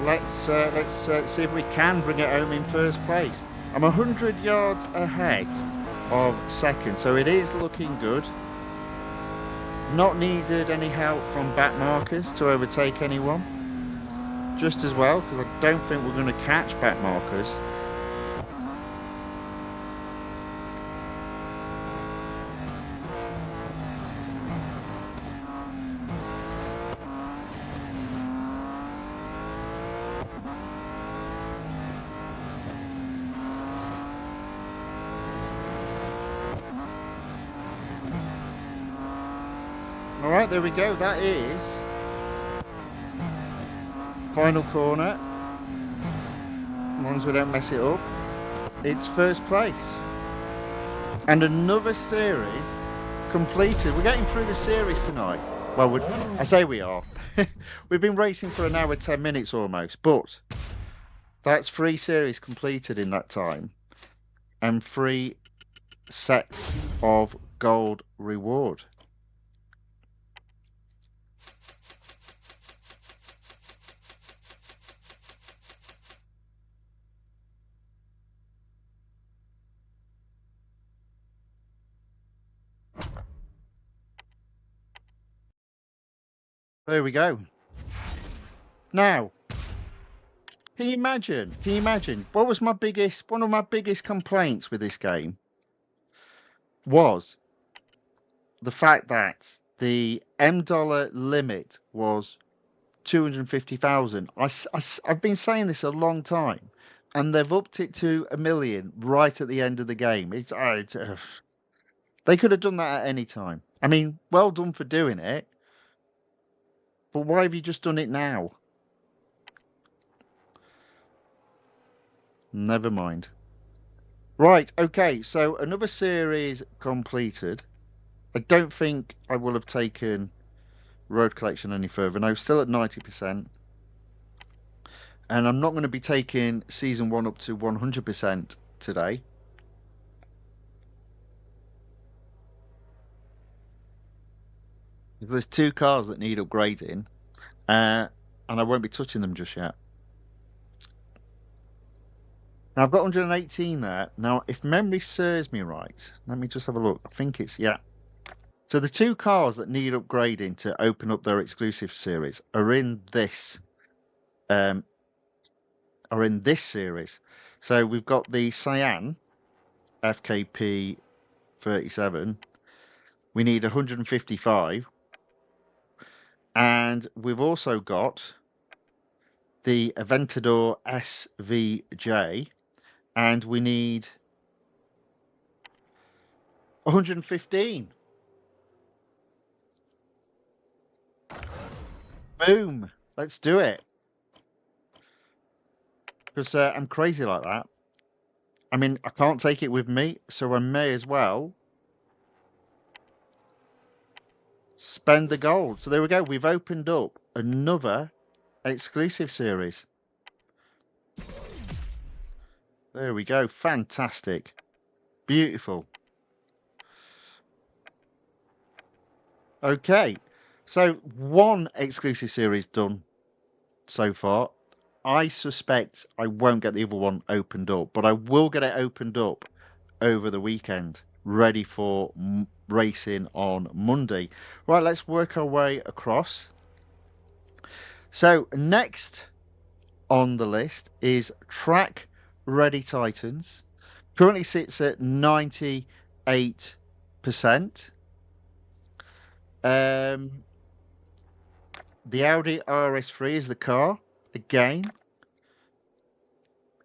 let's see if we can bring it home in first place. I'm 100 yards ahead of second, so it is looking good. Not needed any help from back markers to overtake anyone. Just as well, because I don't think we're going to catch back markers. Alright, there we go. That is final corner. As long as we don't mess it up. It's first place. And another series completed. We're getting through the series tonight. Well, I say we are. We've been racing for an hour, 10 minutes almost. But that's 3 series completed in that time. And 3 sets of gold reward. There we go. Now, can you imagine, what was one of my biggest complaints with this game was the fact that the M dollar limit was 250,000. I've been saying this a long time, and they've upped it to 1 million right at the end of the game. They could have done that at any time. I mean, well done for doing it. But why have you just done it now? Never mind. Right, okay, so another series completed. I don't think I will have taken road collection any further. No, still at 90%. And I'm not going to be taking season 1 up to 100% today. There's 2 cars that need upgrading, and I won't be touching them just yet. Now, I've got 118 there. Now, if memory serves me right, let me just have a look. I think it's, yeah. So the 2 cars that need upgrading to open up their exclusive series are in this series. So we've got the Cyan FKP 37. We need 155. And we've also got the Aventador SVJ, and we need 115. Boom! Let's do it. Because I'm crazy like that. I mean, I can't take it with me, so I may as well spend the gold. So there we go. We've opened up another exclusive series. There we go. Fantastic. Beautiful. Okay. So 1 exclusive series done so far. I suspect I won't get the other one opened up, but I will get it opened up over the weekend, ready for racing on Monday. Right, let's work our way across. So next on the list is Track Ready Titans. Currently sits at 98%. The Audi RS3 is the car. Again,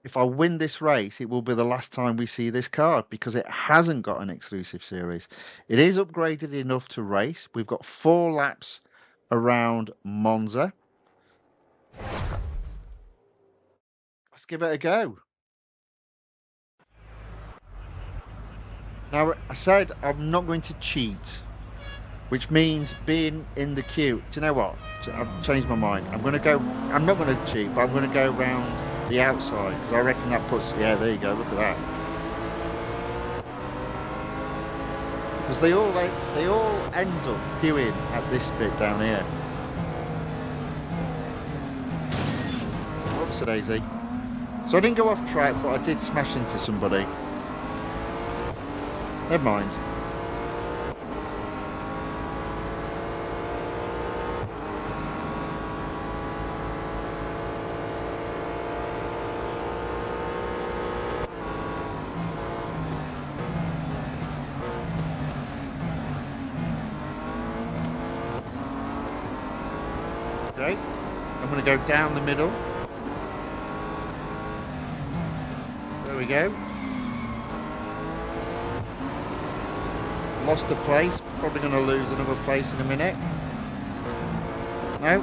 if I win this race, it will be the last time we see this car because it hasn't got an exclusive series. It is upgraded enough to race. We've got 4 laps around Monza. Let's give it a go. Now, I said I'm not going to cheat, which means being in the queue. Do you know what? I've changed my mind. I'm not going to cheat, but I'm going to go around the outside because I reckon that puts, yeah, there you go, look at that. Because they all end up queuing at this bit down here. whoopsie daisy. So I didn't go off track, but I did smash into somebody. Never mind. Okay, I'm going to go down the middle. There we go. Lost a place, probably going to lose another place in a minute. No.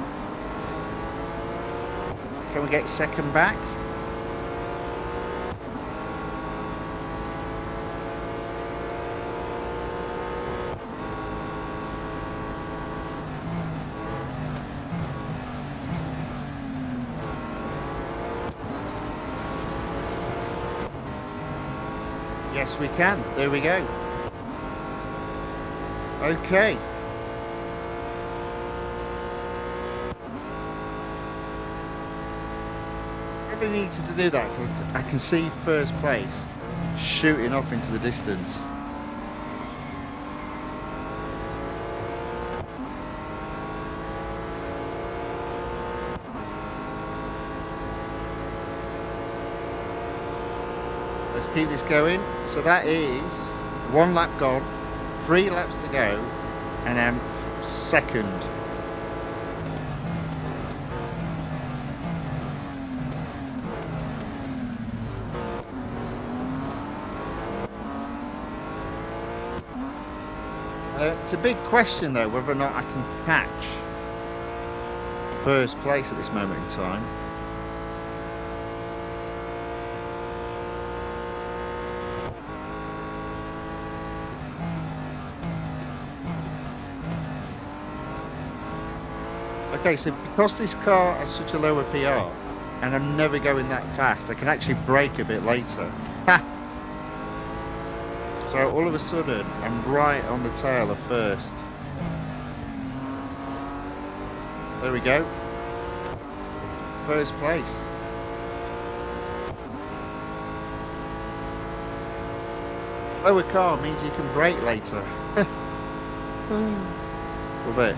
Can we get second back? Yes, we can. There we go. Okay. Probably needed to do that because I can see first place shooting off into the distance. Let's keep this going. So that is 1 lap gone, 3 laps to go, and I'm second. It's a big question though whether or not I can catch first place at this moment in time. Okay, so because this car has such a lower PR and I'm never going that fast, I can actually brake a bit later. So all of a sudden, I'm right on the tail of first. There we go. First place. Slower car means you can brake later. A bit.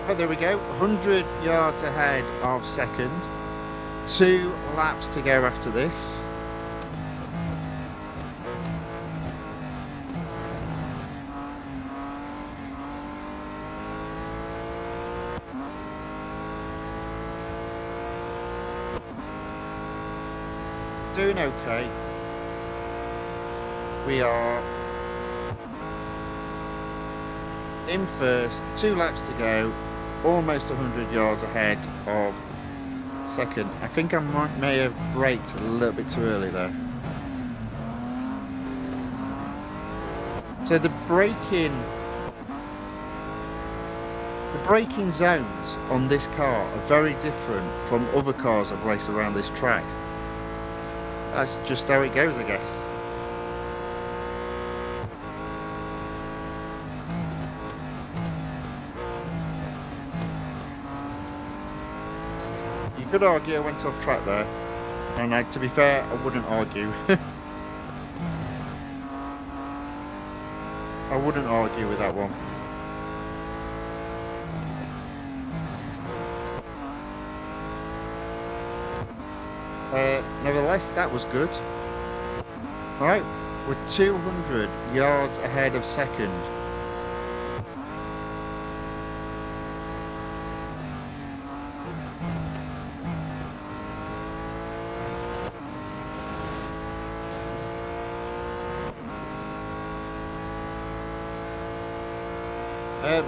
Oh, there we go, 100 yards ahead of second. 2 laps to go after this. Doing okay. We are in first, 2 laps to go. Almost 100 yards ahead of second. I think I may have braked a little bit too early there. So the braking zones on this car are very different from other cars I've raced around this track. That's just how it goes, I guess. You could argue I went off track there, and to be fair, I wouldn't argue. I wouldn't argue with that one. Nevertheless, that was good. Alright, we're 200 yards ahead of second.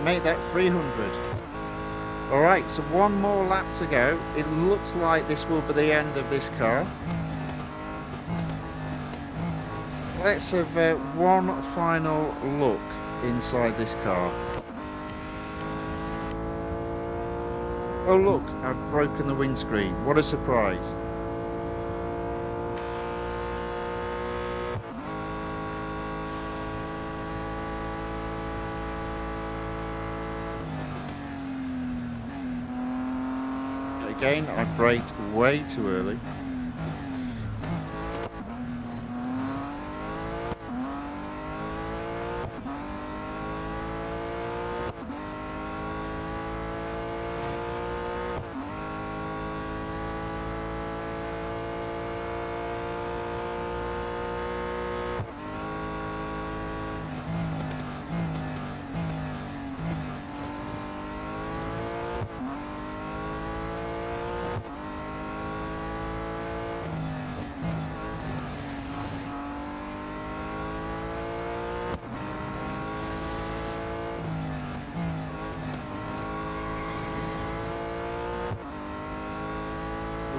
Make that 300. Alright, so 1 more lap to go. It looks like this will be the end of this car. Let's have one final look inside this car. Oh look, I've broken the windscreen. What a surprise. again, I braked way too early.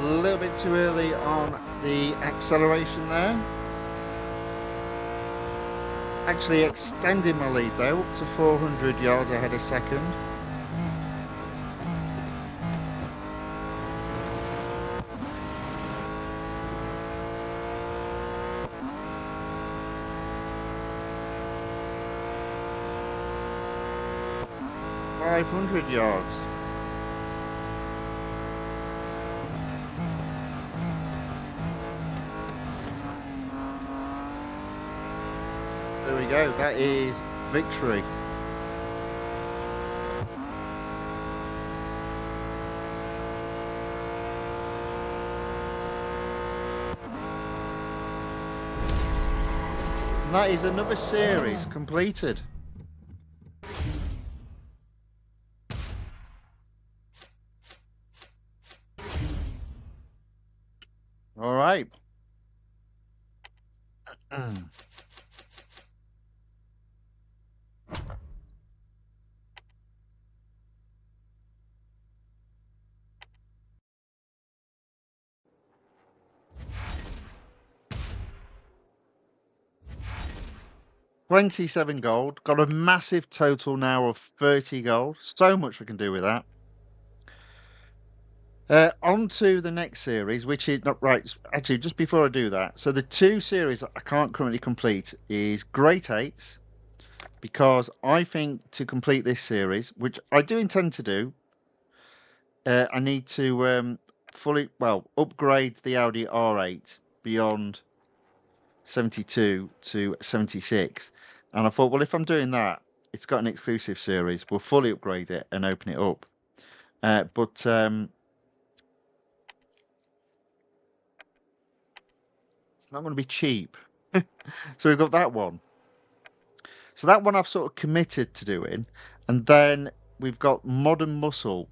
A little bit too early on the acceleration there. Actually extending my lead though, up to 400 yards ahead of second. .500 yards. There we go, that is victory. And that is another series completed. All right. 27 gold. Got a massive total now of 30 gold. So much we can do with that. On to the next series, which is not right. Actually, just before I do that, so the two series that I can't currently complete is Great Eights, because I think to complete this series, which I do intend to do, I need to upgrade the Audi R8 beyond 72 to 76. And I thought, well, if I'm doing that, it's got an exclusive series, we'll fully upgrade it and open it up. But it's not going to be cheap. So we've got that one. So that one I've sort of committed to doing. And then we've got Modern Muscle.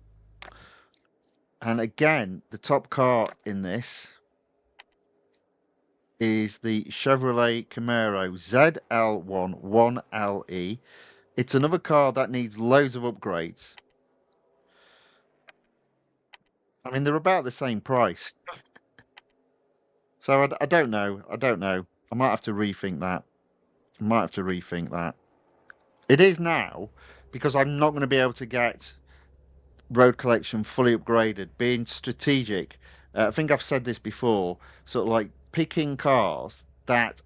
And again, the top car in this is the Chevrolet Camaro ZL1 1LE. It's another car that needs loads of upgrades. I mean, they're about the same price. So I don't know. I don't know. I might have to rethink that. I might have to rethink that. It is now, because I'm not going to be able to get Road Collection fully upgraded, being strategic. I think I've said this before, sort of like picking cars that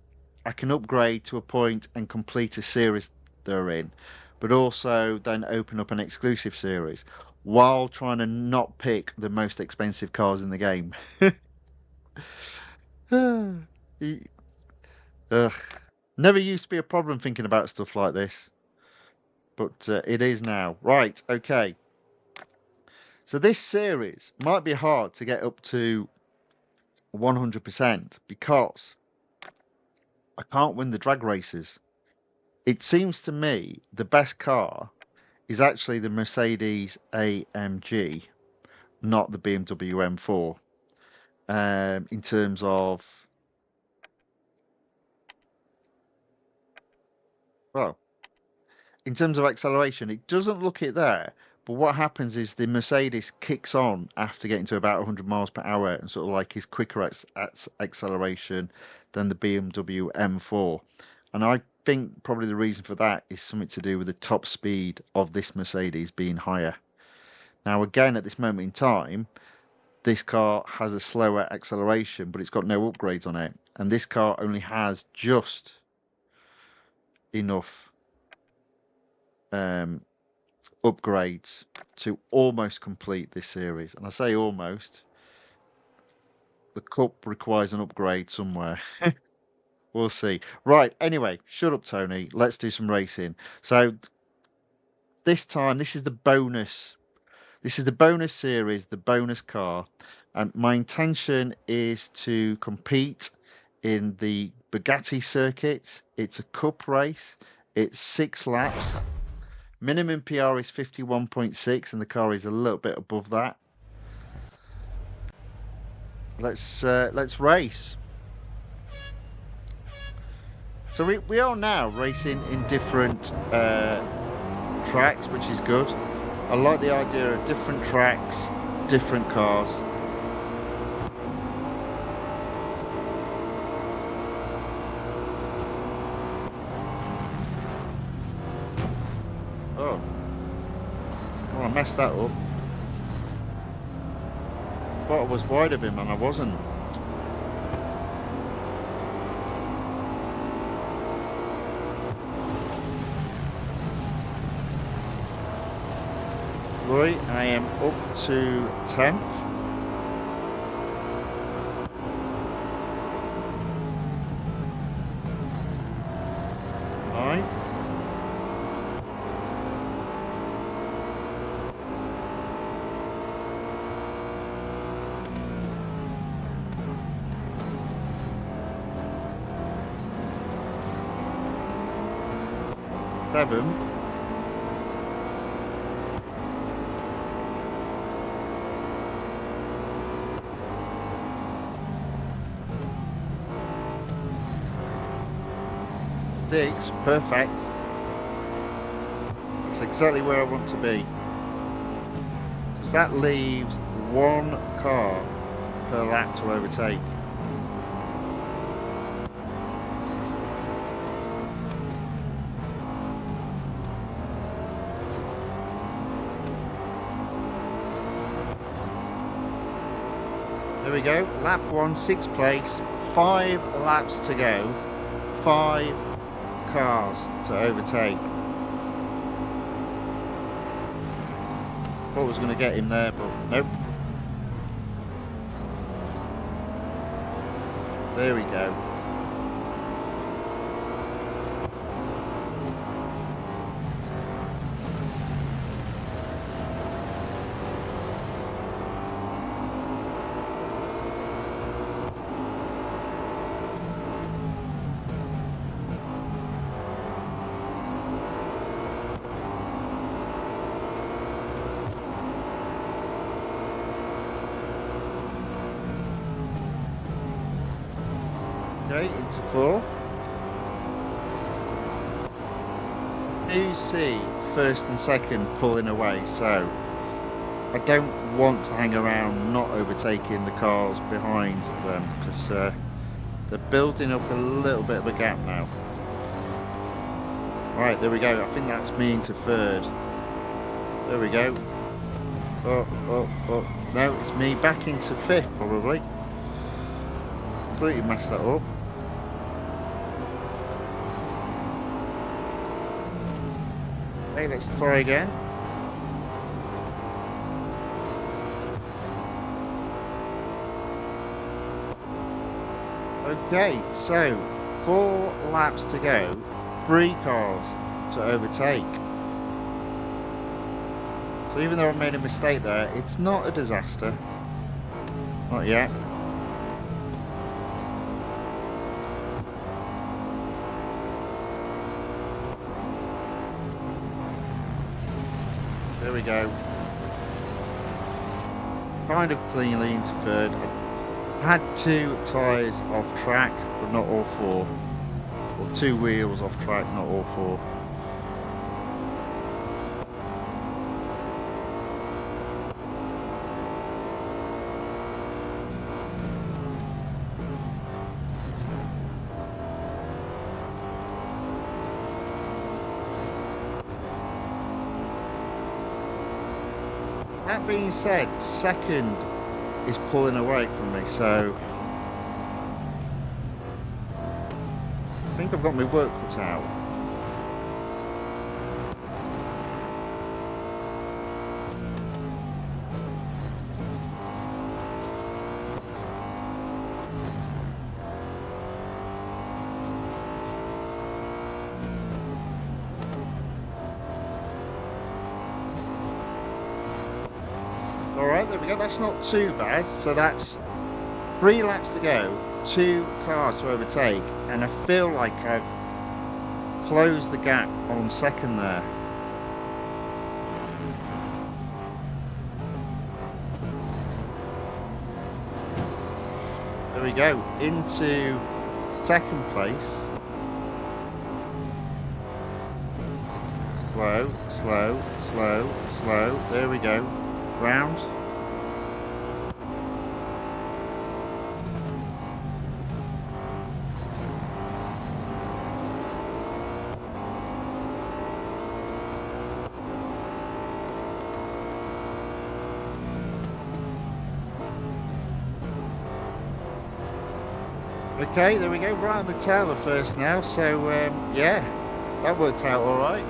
I can upgrade to a point and complete a series they're in, but also then open up an exclusive series while trying to not pick the most expensive cars in the game. Ugh. Never used to be a problem thinking about stuff like this, but it is now. Right, okay. So this series might be hard to get up to 100% because I can't win the drag races. It seems to me the best car is actually the Mercedes AMG, not the BMW M4. In terms of, well, in terms of acceleration, it doesn't look it there. But what happens is the Mercedes kicks on after getting to about 100 miles per hour and sort of like is quicker at acceleration than the BMW M4. And I think probably the reason for that is something to do with the top speed of this Mercedes being higher. Now, again, at this moment in time, this car has a slower acceleration, but it's got no upgrades on it. And this car only has just enough upgrades to almost complete this series. And I say almost. The COUPE requires an upgrade somewhere. We'll see. Right, anyway, shut up, Tony. Let's do some racing. So this time, this is the bonus. This is the bonus series, the bonus car. And my intention is to compete in the Bugatti circuit. It's a COUPE race. It's 6 laps. Minimum PR is 51.6 and the car is a little bit above that. Let's race. So we are now racing in different tracks, which is good. I like the idea of different tracks, different cars. Oh, well, I messed that up. Thought I was wide of him and I wasn't. Right, I am up to 10th. Ninth. Seventh. 6, perfect. That's exactly where I want to be. Because that leaves 1 car per lap to overtake. There we go, lap 1, 6th place, 5 laps to go, 5 cars to overtake. Thought I was going to get him there, but nope. There we go. Okay, into 4. You see first and second pulling away, so I don't want to hang around not overtaking the cars behind them because they're building up a little bit of a gap now. Right, there we go. I think that's me into 3rd. There we go. Oh. No, it's me back into 5th probably. Completely messed that up. Okay, let's try again. Okay, so 4 laps to go, 3 cars to overtake. So even though I made a mistake there, it's not a disaster. Not yet. There we go. Kind of cleanly into 3rd. I had 2 tyres off track, but not all 4. Or 2 wheels off track, not all 4. That being said, 2nd is pulling away from me, so I think I've got my work cut out. All right, there we go. That's not too bad. So that's 3 laps to go, 2 cars to overtake, and I feel like I've closed the gap on second there. There we go, into second place. Slow, slow, slow, slow. There we go. Round. Okay, there we go, right on the tail of first now, so yeah, that worked out all right.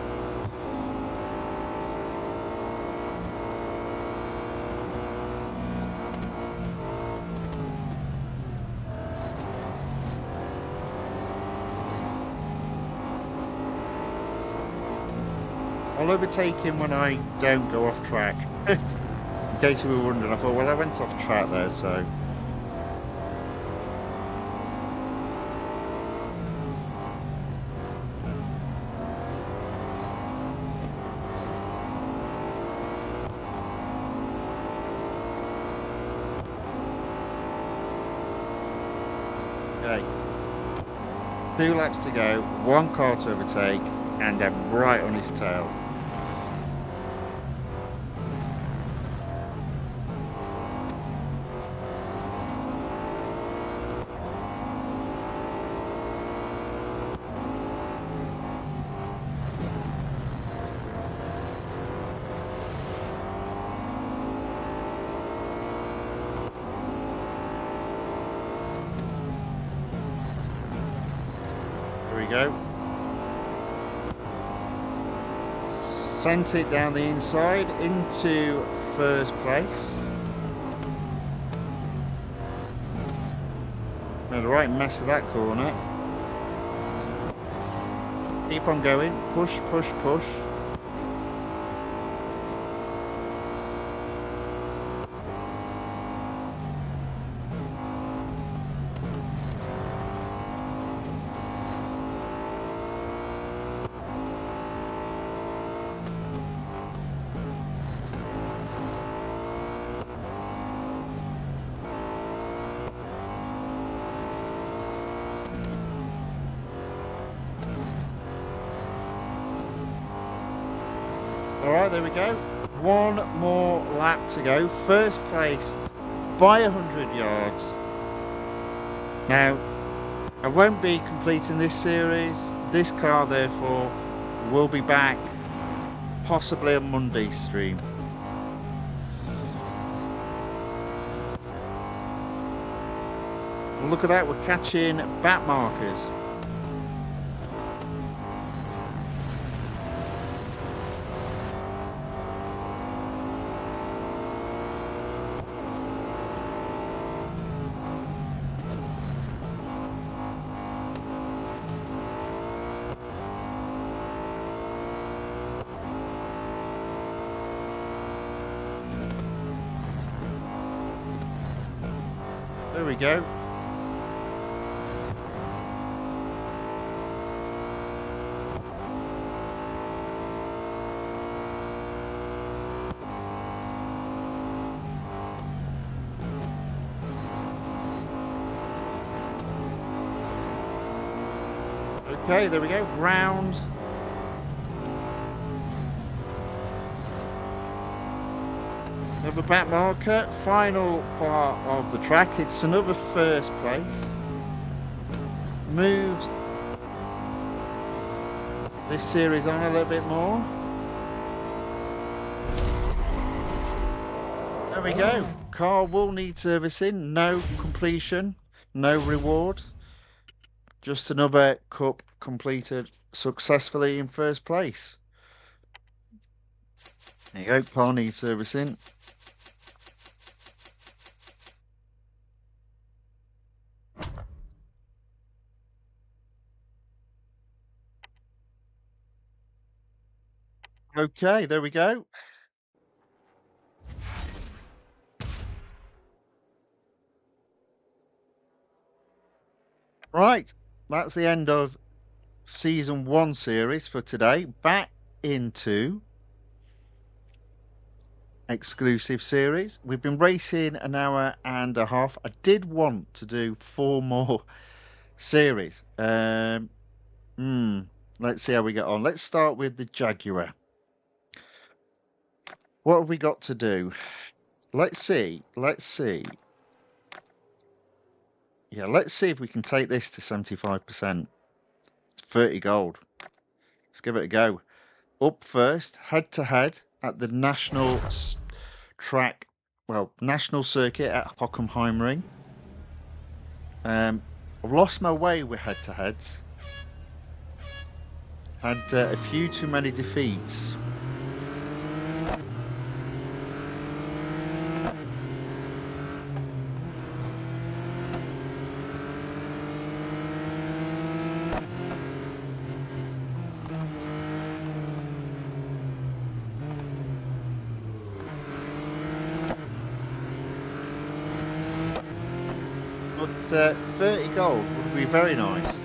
I'll overtake him when I don't go off track. In case you were wondering, I thought, well, I went off track there, so. Okay. 2 laps to go, 1 car to overtake, and I'm right on his tail. There we go. Sent it down the inside into first place. Made a right mess of that corner. Keep on going. Push, push, push. All right, there we go. 1 more lap to go. First place by 100 yards. Now, I won't be completing this series. This car, therefore, will be back possibly on Monday's stream. Look at that, we're catching back markers. There we go. Okay, there we go. Round. Another back marker, final part of the track. It's another first place. Moves this series on a little bit more. There we go. Car will need servicing. No completion, no reward. Just another cup completed successfully in first place. There you go. Car needs servicing. Okay, there we go. Right, that's the end of Season 1 series for today. Back into Exclusive Series. We've been racing an hour and a half. I did want to do 4 more series. Let's see how we get on. Let's start with the Jaguar. What have we got to do? Let's see. Yeah, let's see if we can take this to 75%. 30 gold. Let's give it a go. Up first, head to head at the national circuit at Hockenheimring. I've lost my way with head to heads. Had a few too many defeats. But 30 gold would be very nice.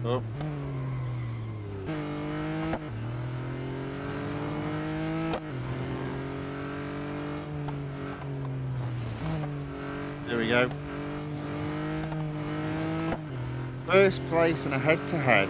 Oh. There we go. First place in a head-to-head.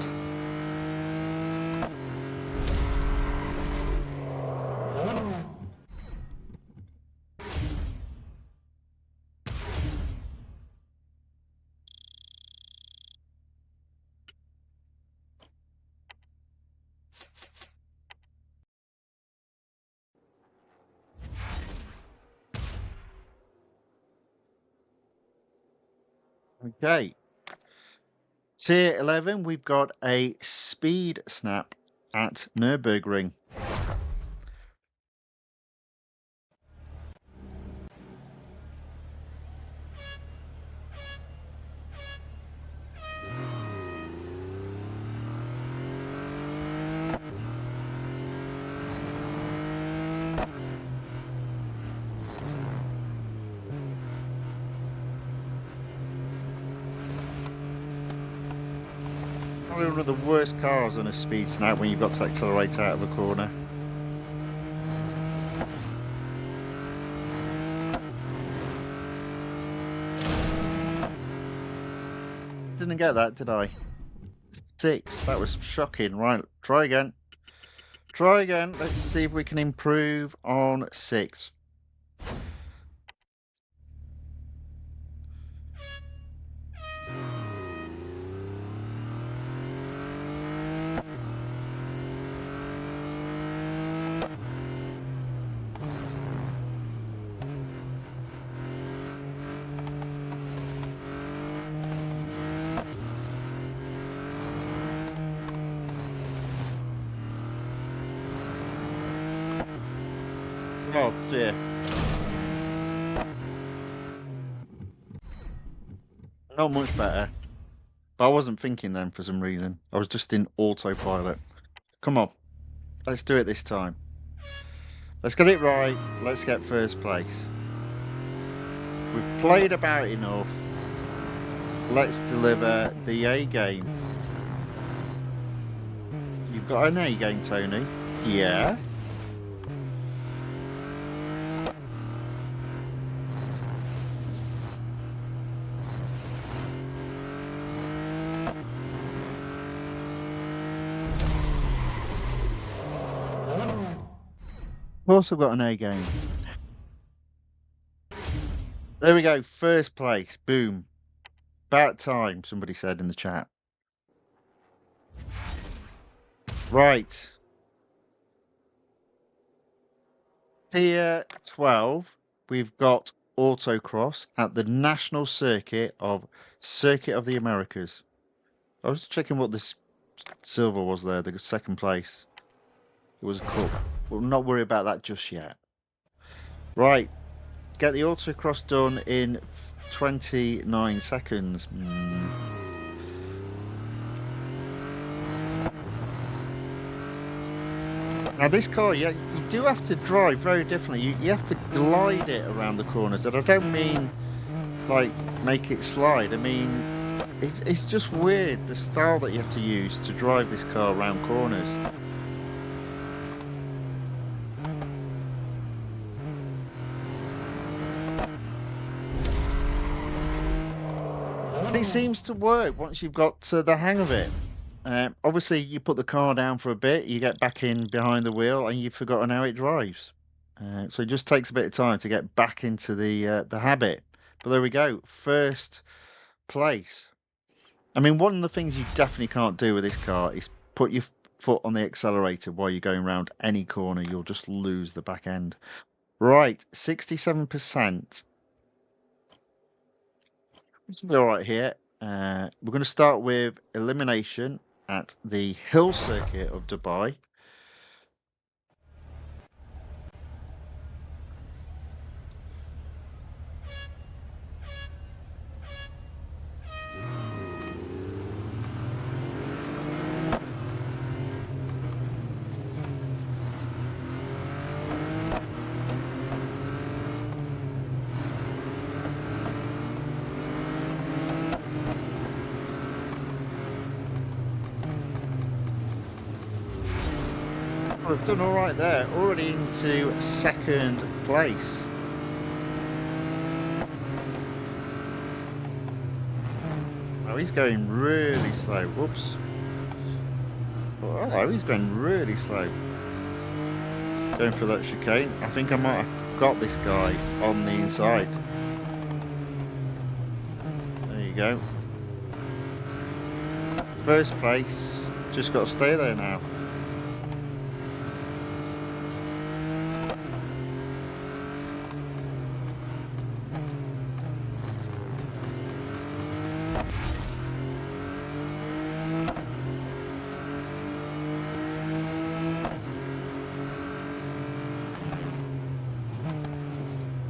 Okay. Tier 11, we've got a speed snap at Nürburgring. Probably one of the worst cars on a speed snap when you've got to accelerate out of a corner. Didn't get that, did I? 6. That was shocking. Right, try again. Try again. Let's see if we can improve on 6. Oh dear. Not much better. But I wasn't thinking then for some reason. I was just in autopilot. Come on. Let's do it this time. Let's get it right. Let's get first place. We've played about enough. Let's deliver the A game. You've got an A game, Tony? Yeah. I've also got an A game. There we go. First place. Boom. About time, somebody said in the chat. Right. Tier 12. We've got autocross at the national circuit of the Americas. I was checking what this silver was there, the second place. It was a cup. We'll not worry about that just yet. Right, get the autocross done in 29 seconds. Now this car, you do have to drive very differently. You have to glide it around the corners, and I don't mean like make it slide. I mean it's just weird the style that you have to use to drive this car around corners. And it seems to work once you've got the hang of it. Obviously, you put the car down for a bit, you get back in behind the wheel, and you've forgotten how it drives. So it just takes a bit of time to get back into the habit. But there we go, first place. I mean, one of the things you definitely can't do with this car is put your foot on the accelerator while you're going around any corner. You'll just lose the back end. Right, 67%. It's all right here. We're going to start with elimination at the hill circuit of Dubai. We've done all right there, already into second place. Oh, he's going really slow. Whoops. Oh, hello, he's going really slow. Going for that chicane. I think I might have got this guy on the inside. There you go. First place. Just got to stay there now.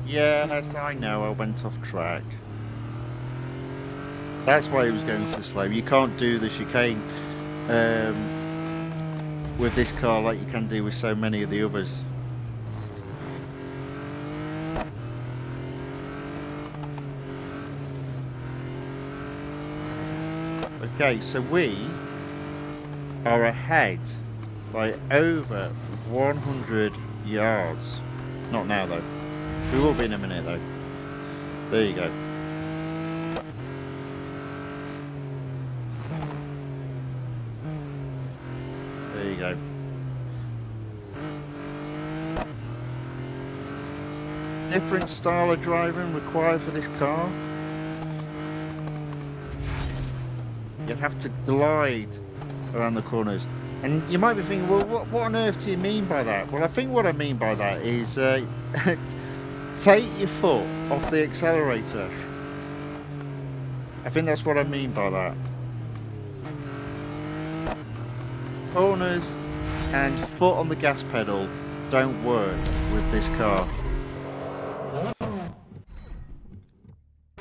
Yes, I know, I went off track. That's why he was going so slow. You can't do the chicane with this car like you can do with so many of the others. Okay, so we are ahead by over 100 yards. Not now though. We will be in a minute though. There you go. There you go. Different style of driving required for this car. You have to glide around the corners. And you might be thinking, well, what on earth do you mean by that? Well, I think what I mean by that is take your foot off the accelerator. I think that's what I mean by that. Corners and foot on the gas pedal don't work with this car.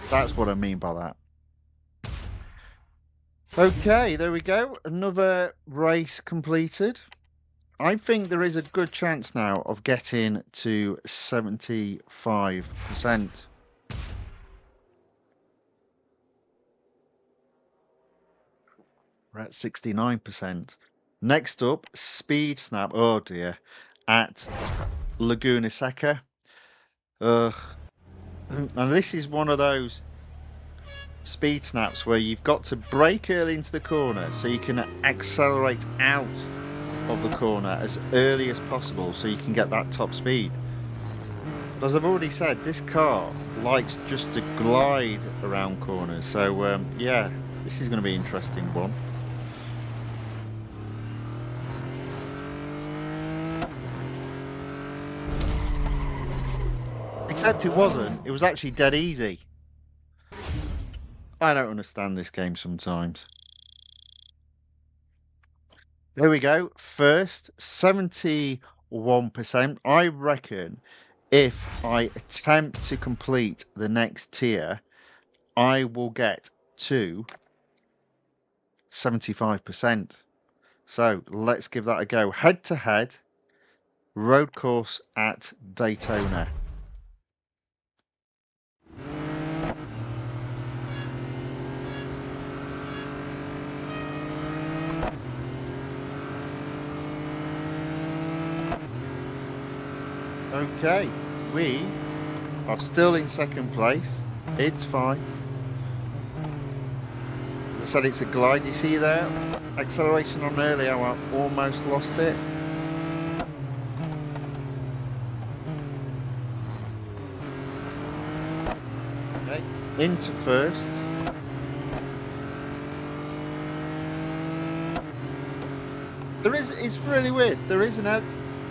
That's what I mean by that. Okay, there we go. Another race completed. I think there is a good chance now of getting to 75%. We're at 69%. Next up, Speed Snap. Oh dear. At Laguna Seca. Ugh. And this is one of those speed snaps where you've got to brake early into the corner so you can accelerate out of the corner as early as possible so you can get that top speed. But as I've already said, this car likes just to glide around corners, so yeah, this is going to be an interesting one. Except it wasn't. It was actually dead easy. I don't understand this game sometimes. There we go. First, 71%. I reckon if I attempt to complete the next tier, I will get to 75%. So let's give that a go. Head to head, road course at Daytona. Okay, we are still in second place. It's fine. As I said, it's a glide. You see there? Acceleration on earlier, I almost lost it. Okay, into first. It's really weird. There is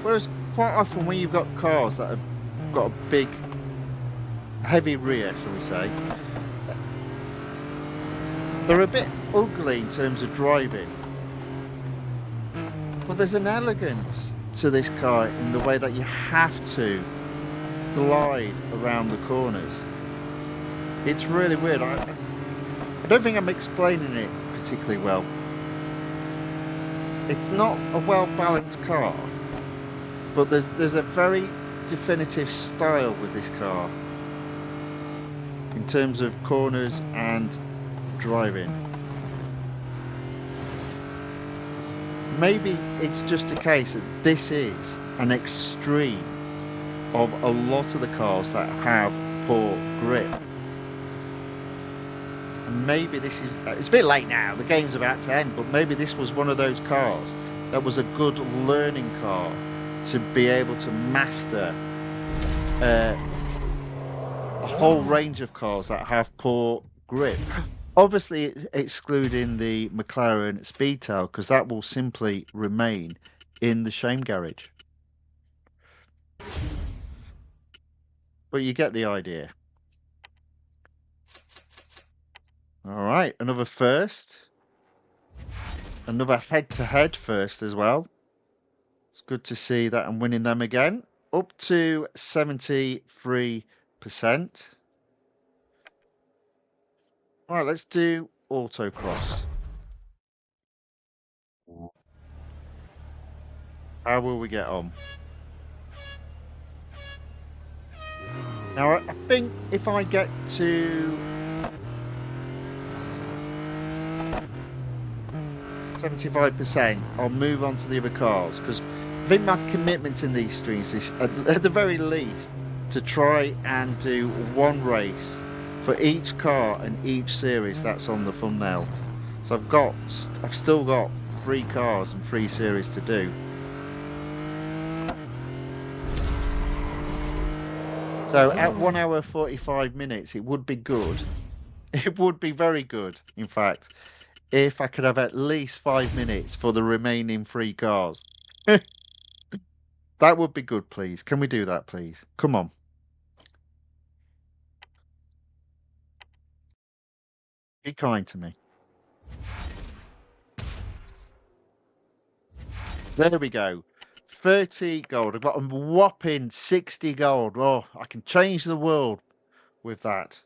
whereas quite often when you've got cars that have got a big, heavy rear, shall we say, they're a bit ugly in terms of driving. But there's an elegance to this car in the way that you have to glide around the corners. It's really weird. I don't think I'm explaining it particularly well. It's not a well-balanced car, but there's a very definitive style with this car in terms of corners and driving. Maybe it's just a case that this is an extreme of a lot of the cars that have poor grip. And maybe this is, it's a bit late now, the game's about to end, but maybe this was one of those cars that was a good learning car to be able to master a whole range of cars that have poor grip. Obviously, excluding the McLaren Speedtail, because that will simply remain in the shame garage. But you get the idea. All right, another first. Another head-to-head first as well. It's good to see that I'm winning them again. Up to 73%. All right, let's do autocross. How will we get on? Now, I think if I get to 75%, I'll move on to the other cars, because I think my commitment in these streams is, at the very least, to try and do one race for each car and each series that's on the thumbnail. So I've still got 3 cars and 3 series to do. So at 1 hour 45 minutes, it would be good. It would be very good, in fact, if I could have at least 5 minutes for the remaining 3 cars. That would be good, please. Can we do that, please? Come on. Be kind to me. There we go. 30 gold. I've got a whopping 60 gold. Oh, I can change the world with that.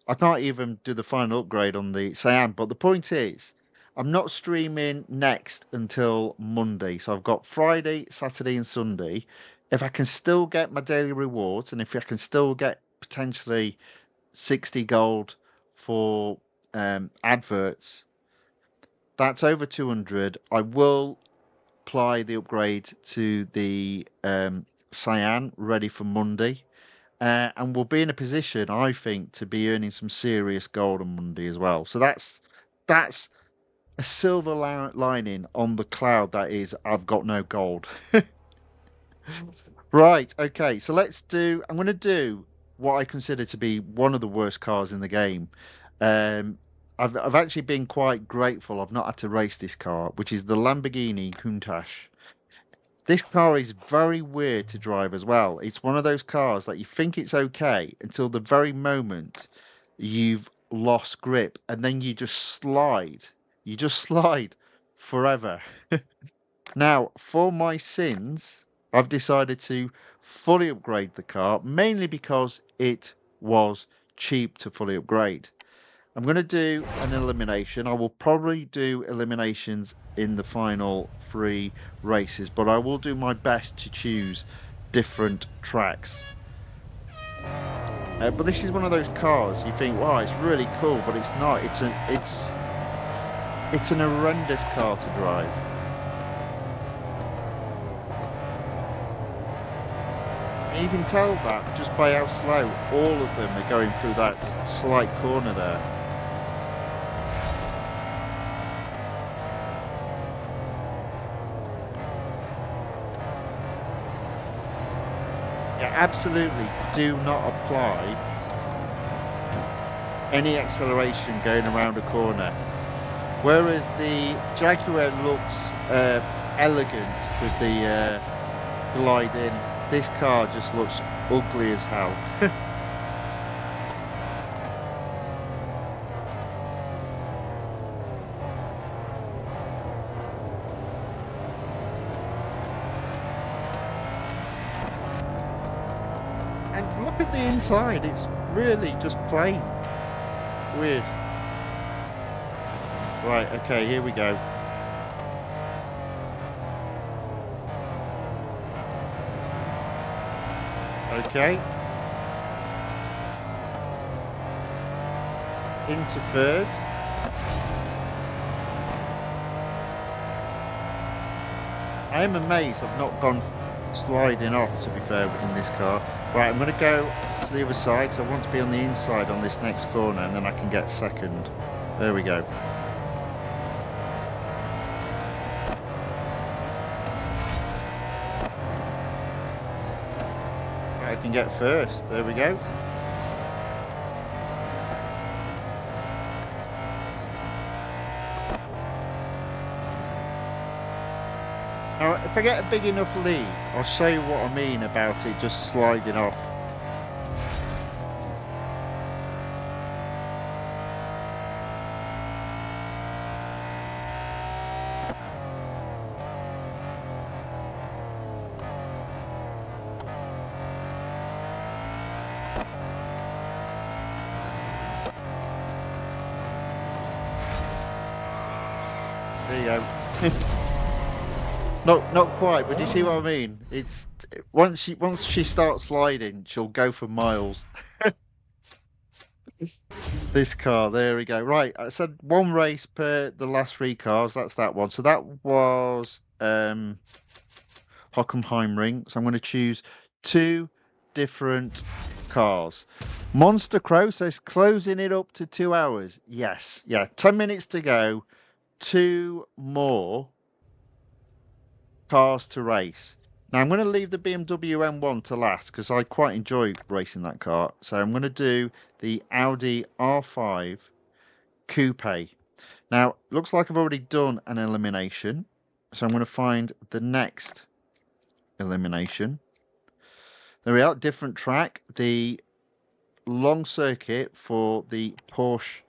I can't even do the final upgrade on the Cyan, but the point is, I'm not streaming next until Monday. So I've got Friday, Saturday, and Sunday. If I can still get my daily rewards, and if I can still get potentially 60 gold for adverts, that's over 200. I will apply the upgrade to the Cyan ready for Monday. And we'll be in a position, I think, to be earning some serious gold on Monday as well. So that's a silver lining on the cloud that is, I've got no gold. Right, okay, so I'm going to do what I consider to be one of the worst cars in the game. I've actually been quite grateful I've not had to race this car, which is the Lamborghini Countach. This car is very weird to drive as well. It's one of those cars that you think it's okay until the very moment you've lost grip, and then you just slide. You just slide forever. Now, for my sins, I've decided to fully upgrade the car, mainly because it was cheap to fully upgrade. I'm going to do an elimination. I will probably do eliminations in the final 3 races, but I will do my best to choose different tracks. But this is one of those cars you think, wow, it's really cool, but it's not. It's an horrendous car to drive. And you can tell that just by how slow all of them are going through that slight corner there. Yeah, absolutely do not apply any acceleration going around a corner. Whereas the Jaguar looks elegant with the glide in, this car just looks ugly as hell. And look at the inside, it's really just plain. Weird. Right, okay, here we go. Okay. Into third. I am amazed I've not gone sliding off, to be fair, in this car. Right, I'm going to go to the other side because I want to be on the inside on this next corner, and then I can get second. There we go. Right, I can get first. There we go. Now, if I get a big enough lead, I'll show you what I mean about it just sliding off. There you go. Not quite, but you see what I mean? It's once she starts sliding, she'll go for miles. This car, there we go. Right, I said 1 race per the last 3 cars. That's that one. So that was Hockenheimring. So I'm going to choose 2 different cars. Monster Crow says closing it up to 2 hours. Yes, yeah, 10 minutes to go. 2 more cars to race. Now I'm going to leave the BMW M1 to last because I quite enjoy racing that car. So I'm going to do the Audi R5 Coupe. Now, looks like I've already done an elimination. So I'm going to find the next elimination. There we are, different track. The long circuit for the Porsche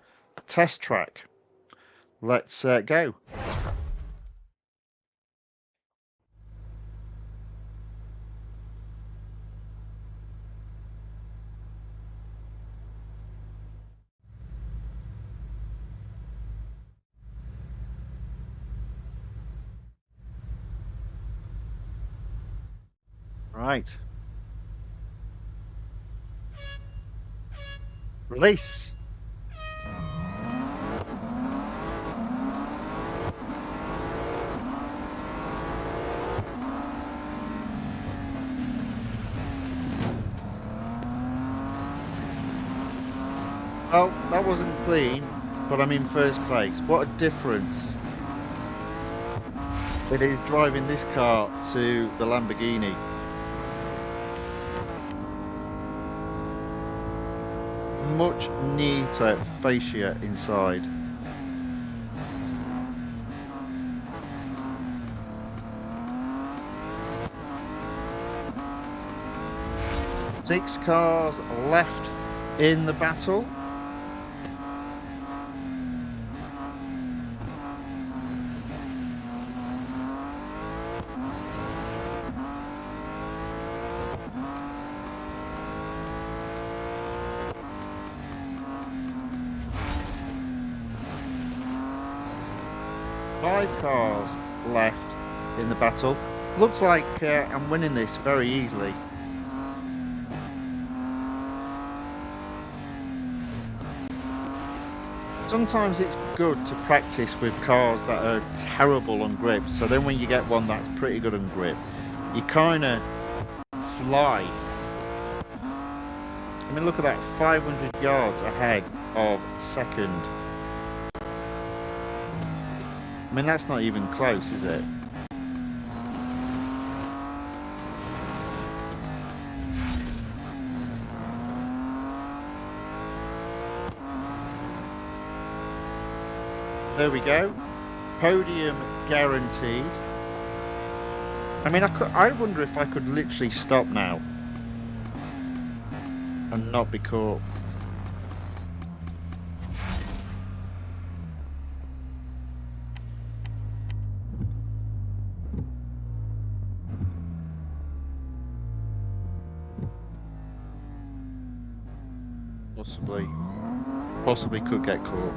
test track. Let's go. Right. Release. Well, that wasn't clean, but I'm in first place. What a difference it is driving this car to the Lamborghini. Much neater fascia inside. 6 cars left in the battle. Five cars left in the battle. Looks like I'm winning this very easily. Sometimes it's good to practice with cars that are terrible on grip, so then when you get one that's pretty good on grip, you kind of fly. I mean, look at that, 500 yards ahead of second. I mean, that's not even close, is it? There we go. Podium guaranteed. I mean, I wonder if I could literally stop now and not be caught. Possibly could get caught.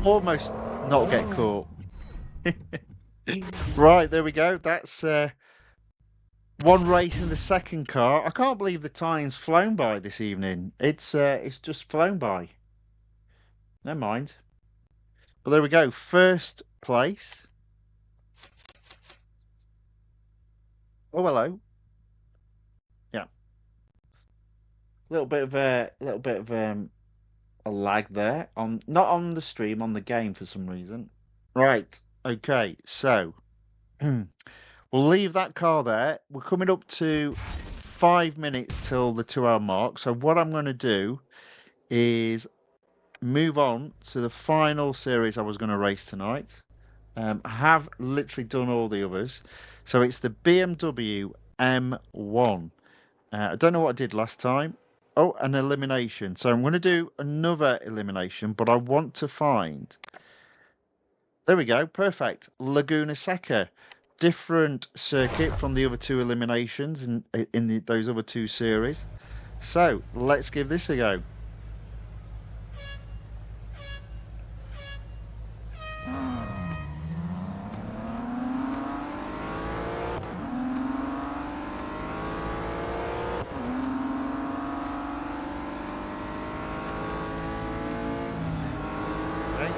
Almost not get caught. Right, there we go. That's one race in the second car. I can't believe the time's flown by this evening. It's just flown by. Never mind. Well, there we go. First place. Oh, hello. Yeah. Little bit of a lag there on, not on the stream, on the game for some reason. Right. Okay. So we'll leave that car there. We're coming up to 5 minutes till the 2-hour mark. So what I'm going to do is move on to the final series I was going to race tonight. I have literally done all the others. So it's the BMW M1. I don't know what I did last time. Oh, an elimination. So I'm going to do another elimination, but I want to find... There we go. Perfect. Laguna Seca. Different circuit from the other 2 eliminations in those other 2 series. So let's give this a go.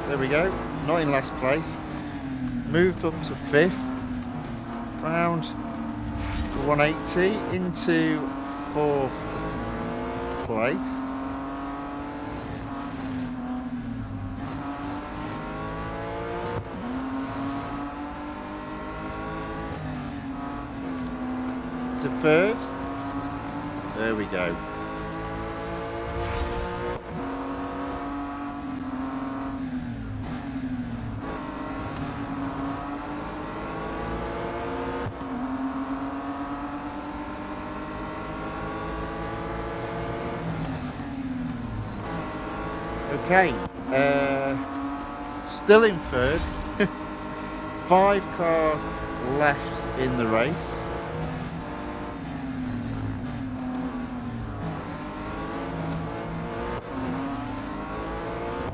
There we go, not in last place. Moved up to 5th. Round 180 into 4th place. To 3rd. There we go. Okay, still in 3rd. 5 cars left in the race.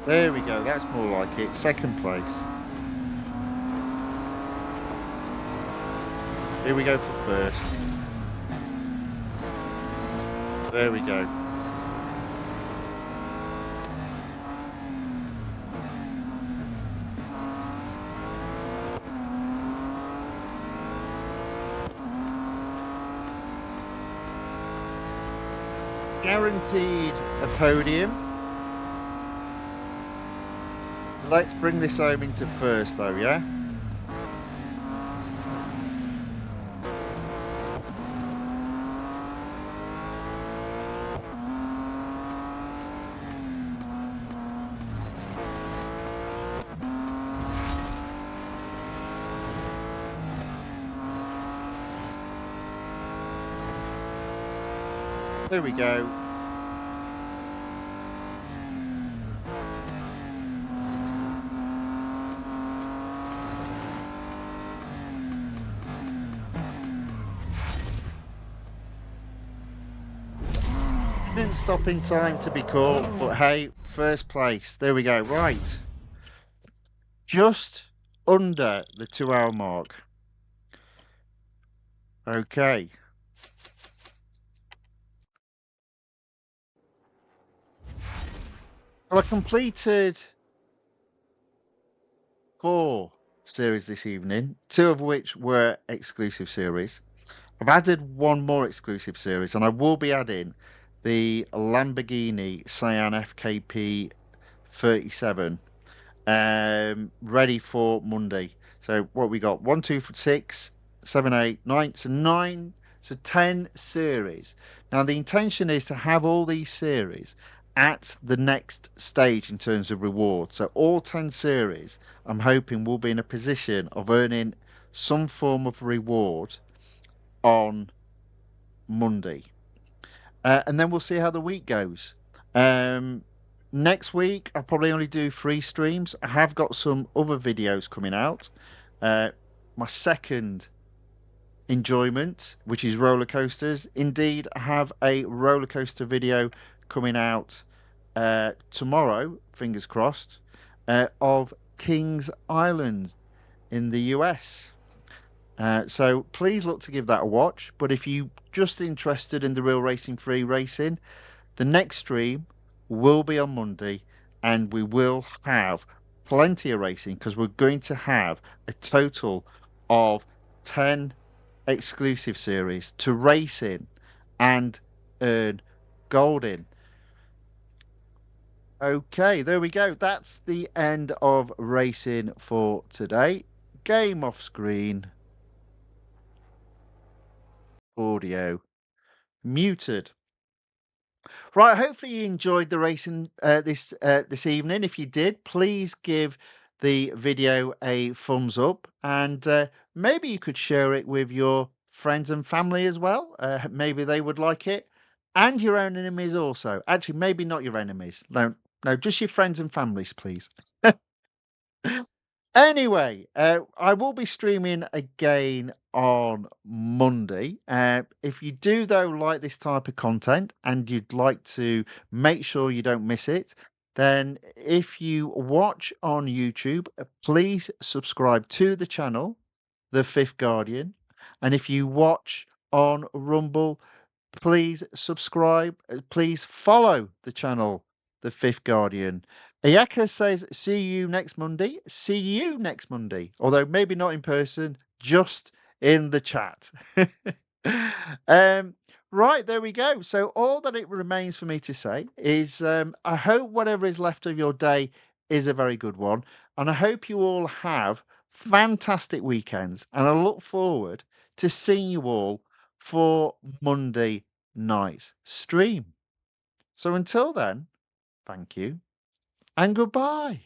There we go, that's more like it. 2nd place. Here we go for 1st. There we go. Guaranteed a podium. Let's bring this home into 1st though, yeah? Here we go. Didn't stop in time to be caught, but hey, first place. There we go. Right. Just under the 2 hour mark. Okay. Well, I completed 4 series this evening, 2 of which were exclusive series. I've added 1 more exclusive series, and I will be adding the Lamborghini Cyan FKP 37 ready for Monday. So what we got? 1, 2, 6, 7, 8, 9. So 9, so 10 series. Now the intention is to have all these series at the next stage in terms of reward. So all 10 series, I'm hoping will be in a position of earning some form of reward on Monday. And then we'll see how the week goes. Um, Next week, I'll probably only do 3 streams. I have got some other videos coming out. My second enjoyment, which is roller coasters. Indeed, I have a roller coaster video coming out tomorrow, fingers crossed, of Kings Island in the US. So please look to give that a watch. But if you just interested in the real racing free racing, the next stream will be on Monday, and we will have plenty of racing because we're going to have a total of 10 exclusive series to race in and earn gold in. Okay, there we go. That's the end of racing for today. Game off screen, audio muted. Right, hopefully you enjoyed the racing this evening. If you did, please give the video a thumbs up, and maybe you could share it with your friends and family as well. Maybe they would like it, and your own enemies also. Actually, maybe not your enemies. No, no, just your friends and families, please. Anyway, I will be streaming again on Monday. If you do, though, like this type of content and you'd like to make sure you don't miss it, then if you watch on YouTube, please subscribe to the channel, The Fifth Guardian. And if you watch on Rumble, please subscribe. Please follow the channel, The Fifth Guardian. Ayaka says, see you next Monday. See you next Monday. Although maybe not in person, just in the chat. um, right, there we go. So all that it remains for me to say is I hope whatever is left of your day is a very good one. And I hope you all have fantastic weekends. And I look forward to seeing you all for Monday night's stream. So until then, thank you and goodbye.